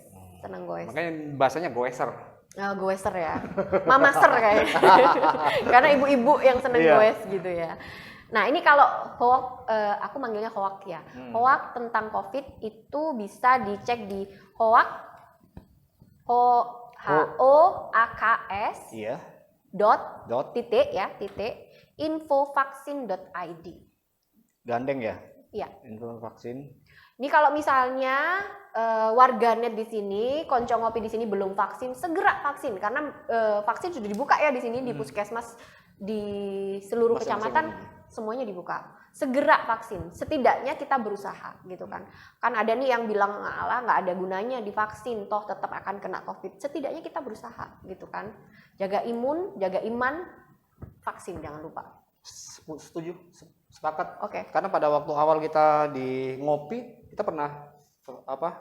Makanya bahasanya goeser. Goeser ya. Mamaser kayaknya. Karena ibu-ibu yang senang goes gitu ya. Nah ini kalau hoax, aku manggilnya hoax ya. Hoax tentang COVID itu bisa dicek di hoax, HOAKS infovaksin.id. Gandeng ya? Iya. Info vaksin. Ini kalau misalnya warganet di sini, konco ngopi di sini belum vaksin, segera vaksin karena vaksin sudah dibuka ya di sini di puskesmas di seluruh kecamatan semuanya dibuka. Segera vaksin, setidaknya kita berusaha gitu kan. Kan ada nih yang bilang alah nggak ada gunanya divaksin, toh tetap akan kena COVID. Setidaknya kita berusaha gitu kan. Jaga imun, jaga iman, vaksin jangan lupa. Setuju, sepakat. Oke. Karena pada waktu awal kita di ngopi, kita pernah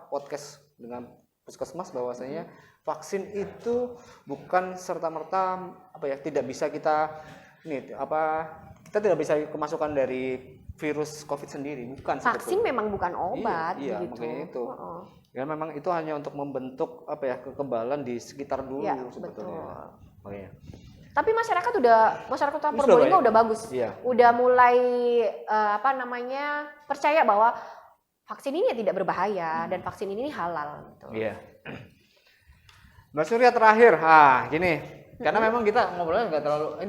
podcast dengan puskesmas bahwasanya vaksin itu bukan serta-merta tidak bisa kita kita tidak bisa kemasukan dari virus COVID sendiri, bukan. Vaksin memang bukan obat iya, gitu. Makanya itu. Ya memang itu hanya untuk membentuk kekebalan di sekitar dulu sebetulnya. Makanya. Tapi masyarakat Kota Probolinggo udah bagus. Udah mulai percaya bahwa vaksin ini tidak berbahaya dan vaksin ini halal gitu. Iya. Mbak Surya terakhir. Gini. Karena memang kita ngobrolnya nggak terlalu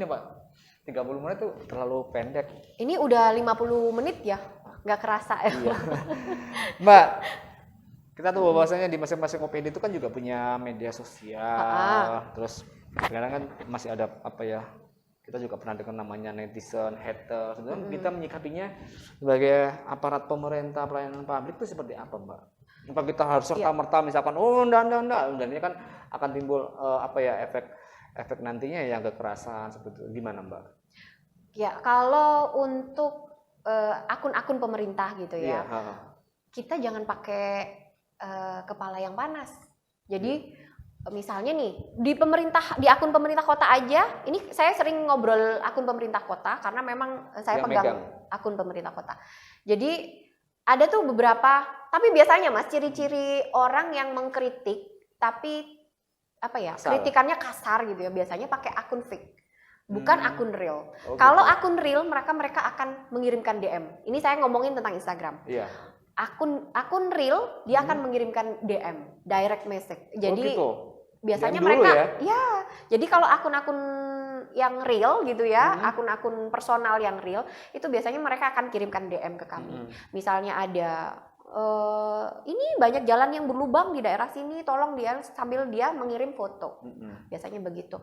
30 menit itu terlalu pendek. Ini udah 50 menit ya. Nggak kerasa ya. Iya. Mbak, kita tahu bahwasanya di masing-masing OPD itu kan juga punya media sosial. Terus kadang kan masih ada kita juga pernah dengar namanya netizen, hater. Sebenarnya kita menyikapinya sebagai aparat pemerintah pelayanan publik itu seperti apa, Mbak? Apa kita harus serta-merta misalkan enggak, dan ini kan akan timbul efek nantinya yang kekerasan seperti itu. Gimana, Mbak? Ya, kalau untuk akun-akun pemerintah gitu ya. Kita jangan pakai kepala yang panas. Jadi misalnya nih di akun pemerintah kota aja, ini saya sering ngobrol akun pemerintah kota karena memang saya akun pemerintah kota. Jadi ada tuh beberapa, tapi biasanya Mas ciri-ciri orang yang mengkritik tapi apa ya, Kasar. kritikannya kasar gitu ya, biasanya pakai akun fake. Bukan akun real. Oh, Kalau gitu. akun real mereka akan mengirimkan DM. Ini saya ngomongin tentang Instagram. Iya. Akun real dia akan mengirimkan DM, direct message. Jadi gitu. biasanya DM dulu mereka ya? Jadi kalau akun-akun yang real gitu ya, akun-akun personal yang real itu biasanya mereka akan kirimkan DM ke kami. Misalnya ada ini banyak jalan yang berlubang di daerah sini, tolong dia, sambil dia mengirim foto. Biasanya begitu.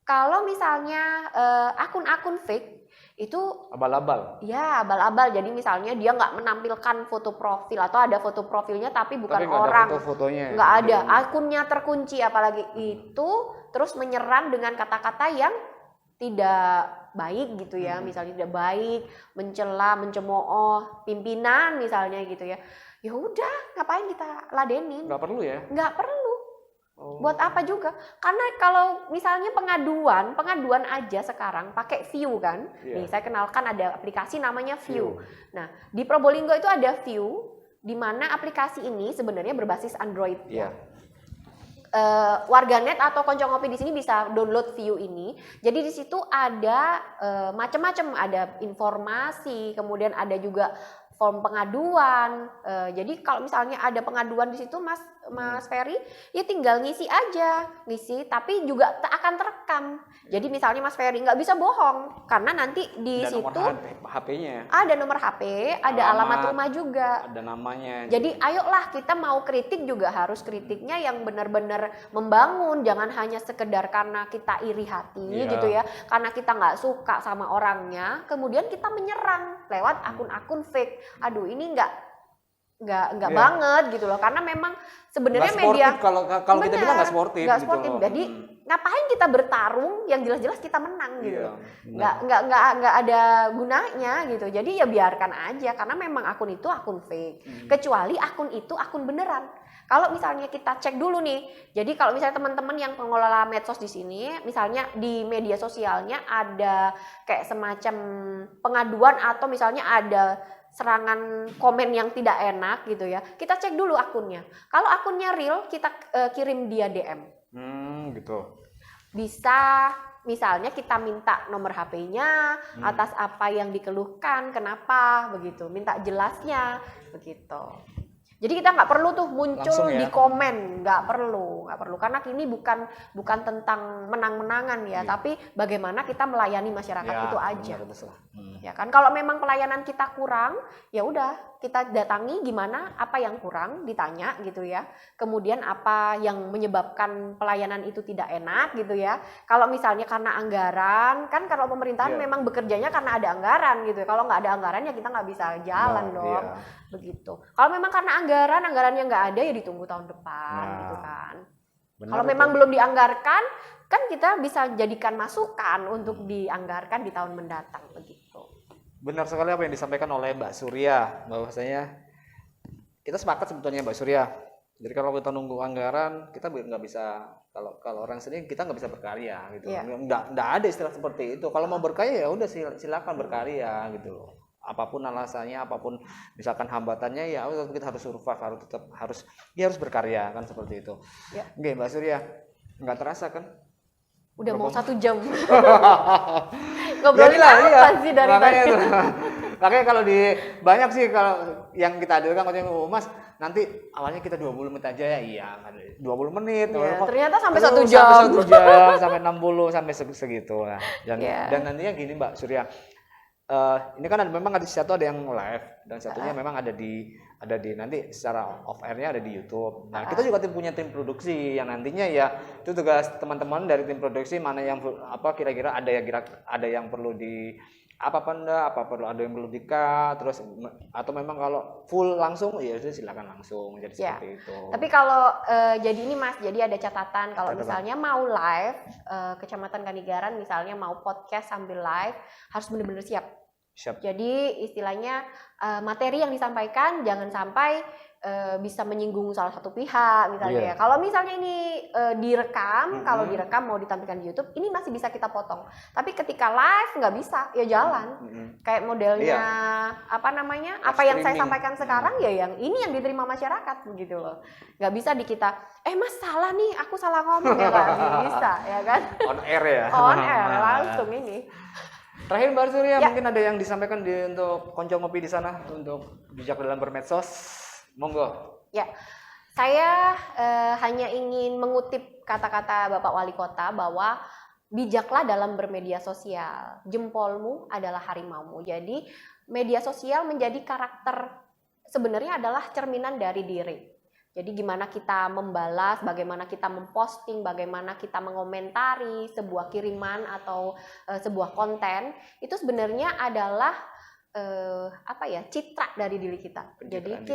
Kalau misalnya akun-akun fake itu Abal-abal. ya abal-abal. Jadi misalnya dia nggak menampilkan foto profil atau ada foto profilnya tapi bukan Tapi nggak orang, ada foto-fotonya. nggak ada, akunnya terkunci, apalagi itu terus menyerang dengan kata-kata yang tidak baik gitu ya, misalnya tidak baik, mencela, mencemooh pimpinan misalnya gitu ya. Ya udah, ngapain kita ladenin? Nggak perlu ya? Nggak perlu. Oh. Buat apa juga? Karena kalau misalnya pengaduan aja sekarang pakai View kan. Iya. Nih saya kenalkan ada aplikasi namanya View. Nah, di Probolinggo itu ada View, di mana aplikasi ini sebenarnya berbasis Android. Iya. Warganet atau konco ngopi di sini bisa download View ini. Jadi di situ ada macam-macam, ada informasi, kemudian ada juga form pengaduan. Jadi kalau misalnya ada pengaduan di situ Mas Ferry, ya tinggal ngisi aja, tapi juga akan terekam. Jadi misalnya Mas Ferry nggak bisa bohong karena nanti di Ada situ nomor HP-nya. ada nomor HP, ada alamat rumah juga. Ada namanya. Jadi ayolah kita mau kritik juga harus kritiknya yang benar-benar membangun, jangan hanya sekedar karena kita iri hati gitu ya, karena kita nggak suka sama orangnya, kemudian kita menyerang lewat akun-akun fake. Aduh, ini nggak banget gitu loh, karena memang sebenarnya media kalau kita bilang nggak sportif. Nggak gitu sportif. loh. Jadi ngapain kita bertarung yang jelas-jelas kita menang gitu. Iya, Nggak ada gunanya gitu. Jadi ya biarkan aja karena memang akun itu akun fake. Kecuali akun itu akun beneran. Kalau misalnya kita cek dulu nih. Jadi kalau misalnya teman-teman yang pengelola medsos di sini, misalnya di media sosialnya ada kayak semacam pengaduan atau misalnya ada serangan komen yang tidak enak gitu ya, kita cek dulu akunnya. Kalau akunnya real, kita kirim dia DM. Gitu. Bisa misalnya kita minta nomor HP-nya atas apa yang dikeluhkan, kenapa begitu, minta jelasnya begitu. Jadi kita nggak perlu tuh muncul Langsung ya? di komen, nggak perlu karena ini bukan tentang menang-menangan ya, tapi bagaimana kita melayani masyarakat itu aja. Ya kan, kalau memang pelayanan kita kurang, ya udah kita datangi gimana, apa yang kurang ditanya gitu ya. Kemudian apa yang menyebabkan pelayanan itu tidak enak gitu ya. Kalau misalnya karena anggaran, kan kalau pemerintahan memang bekerjanya karena ada anggaran gitu ya. Kalau nggak ada anggaran ya kita nggak bisa jalan dong. Begitu. Kalau memang karena anggarannya nggak ada ya ditunggu tahun depan gitu kan. Kalau memang belum dianggarkan, kan kita bisa jadikan masukan untuk dianggarkan di tahun mendatang begitu. Benar sekali apa yang disampaikan oleh Mbak Surya, bahwasanya kita sepakat sebetulnya Mbak Surya. Jadi kalau kita nunggu anggaran, kita nggak bisa, kalau orang sendiri kita nggak bisa berkarya gitu. Nggak ada istilah seperti itu. Kalau mau berkarya ya udah silakan berkarya gitu loh. Apapun alasannya, apapun misalkan hambatannya, ya kita harus survive, harus berkarya kan seperti itu. Oke Mbak Surya, nggak terasa kan? Udah mau 1 jam. Ngobrolin apa sih dari tadi? Makanya kalau banyak sih kalau yang kita hadirkan katanya, Mas nanti awalnya kita 20 menit aja ya, iya 20 menit. Ternyata sampai 1 jam. Sampai 1 jam, sampai 60, sampai segitu. Nah, dan nantinya gini Mbak Surya, ini kan memang ada satu ada yang live dan satunya memang ada di nanti secara off airnya ada di YouTube. Nah kita juga punya tim produksi yang nantinya ya itu tugas teman-teman dari tim produksi mana yang kira-kira ada yang perlu di ada yang perlu di-cut terus atau memang kalau full langsung ya sudah silakan langsung jadi seperti itu. Tapi kalau jadi ini Mas, jadi ada catatan kalau misalnya mau live Kecamatan Kanigaran misalnya mau podcast sambil live harus benar-benar siap. Jadi istilahnya materi yang disampaikan jangan sampai bisa menyinggung salah satu pihak misalnya. Iya. Kalau misalnya ini direkam, kalau direkam mau ditampilkan di YouTube, ini masih bisa kita potong. Tapi ketika live nggak bisa, ya jalan. Kayak modelnya apa namanya? Apa yang saya Streaming. sampaikan sekarang ya yang ini yang diterima masyarakat begitu loh. Nggak bisa di kita, Mas salah nih, aku salah ngomong ya nggak bisa ya kan? On air ya. On air langsung ini. Terakhir Mbak Surya, Ya. mungkin ada yang disampaikan untuk konco ngopi di sana untuk bijak dalam bermedsos. Monggo. Ya, saya hanya ingin mengutip kata-kata Bapak Wali Kota bahwa bijaklah dalam bermedia sosial. Jempolmu adalah harimaumu. Jadi media sosial menjadi karakter sebenarnya adalah cerminan dari diri. Jadi gimana kita membalas, bagaimana kita memposting, bagaimana kita mengomentari sebuah kiriman atau sebuah konten, itu sebenarnya adalah citra dari diri kita. Jadi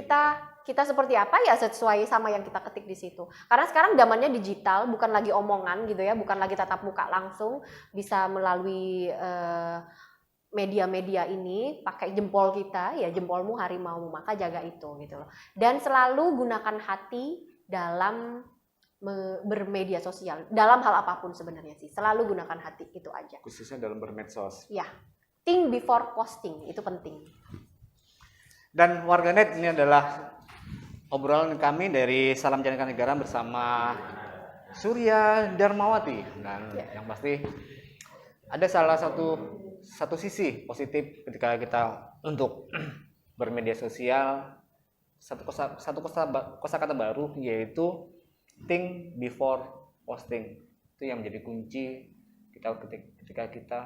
kita seperti apa ya sesuai sama yang kita ketik di situ. Karena sekarang zamannya digital, bukan lagi omongan gitu ya, bukan lagi tatap muka langsung, bisa melalui media-media ini pakai jempol kita, ya jempolmu harimaumu, maka jaga itu gitu loh. Dan selalu gunakan hati dalam bermedia sosial, dalam hal apapun sebenarnya sih. Selalu gunakan hati, itu aja. Khususnya dalam bermedsos. Ya. Think before posting, itu penting. Dan warganet, ini adalah obrolan kami dari Salam Jalan Negara bersama Surya Darmawati. Dan yang pasti ada salah satu sisi positif ketika kita untuk bermedia sosial, satu kosakata baru, yaitu think before posting. Itu yang menjadi kunci kita ketika kita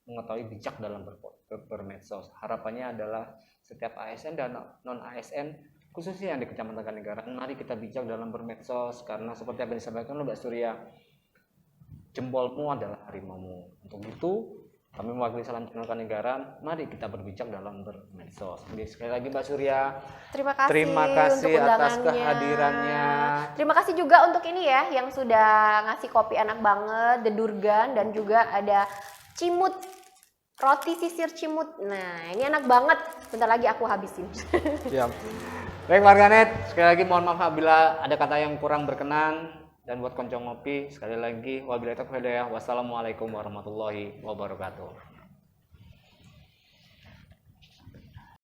mengetahui bijak dalam bermedsos. Harapannya adalah setiap ASN dan non ASN, khususnya yang di Kecamatan Negara, mari kita bijak dalam bermedsos, karena seperti apa yang disampaikan oleh Mbak Surya, jempolmu adalah harimaumu. Untuk itu kami mewakili Salam Negara, mari kita berbijak dalam bermedsos. Jadi sekali lagi Mbak Surya, terima kasih untuk atas undangannya. kehadirannya. Terima kasih juga untuk ini ya yang sudah ngasih kopi enak banget, The Durgan, dan juga ada cimut, roti sisir cimut. Nah, ini enak banget. Bentar lagi aku habisin. Siap. Baik warganet, sekali lagi mohon maaf apabila ada kata yang kurang berkenan. Dan buat konco ngopi, sekali lagi wabillahi taufiq wal hidayah. Wassalamualaikum warahmatullahi wabarakatuh.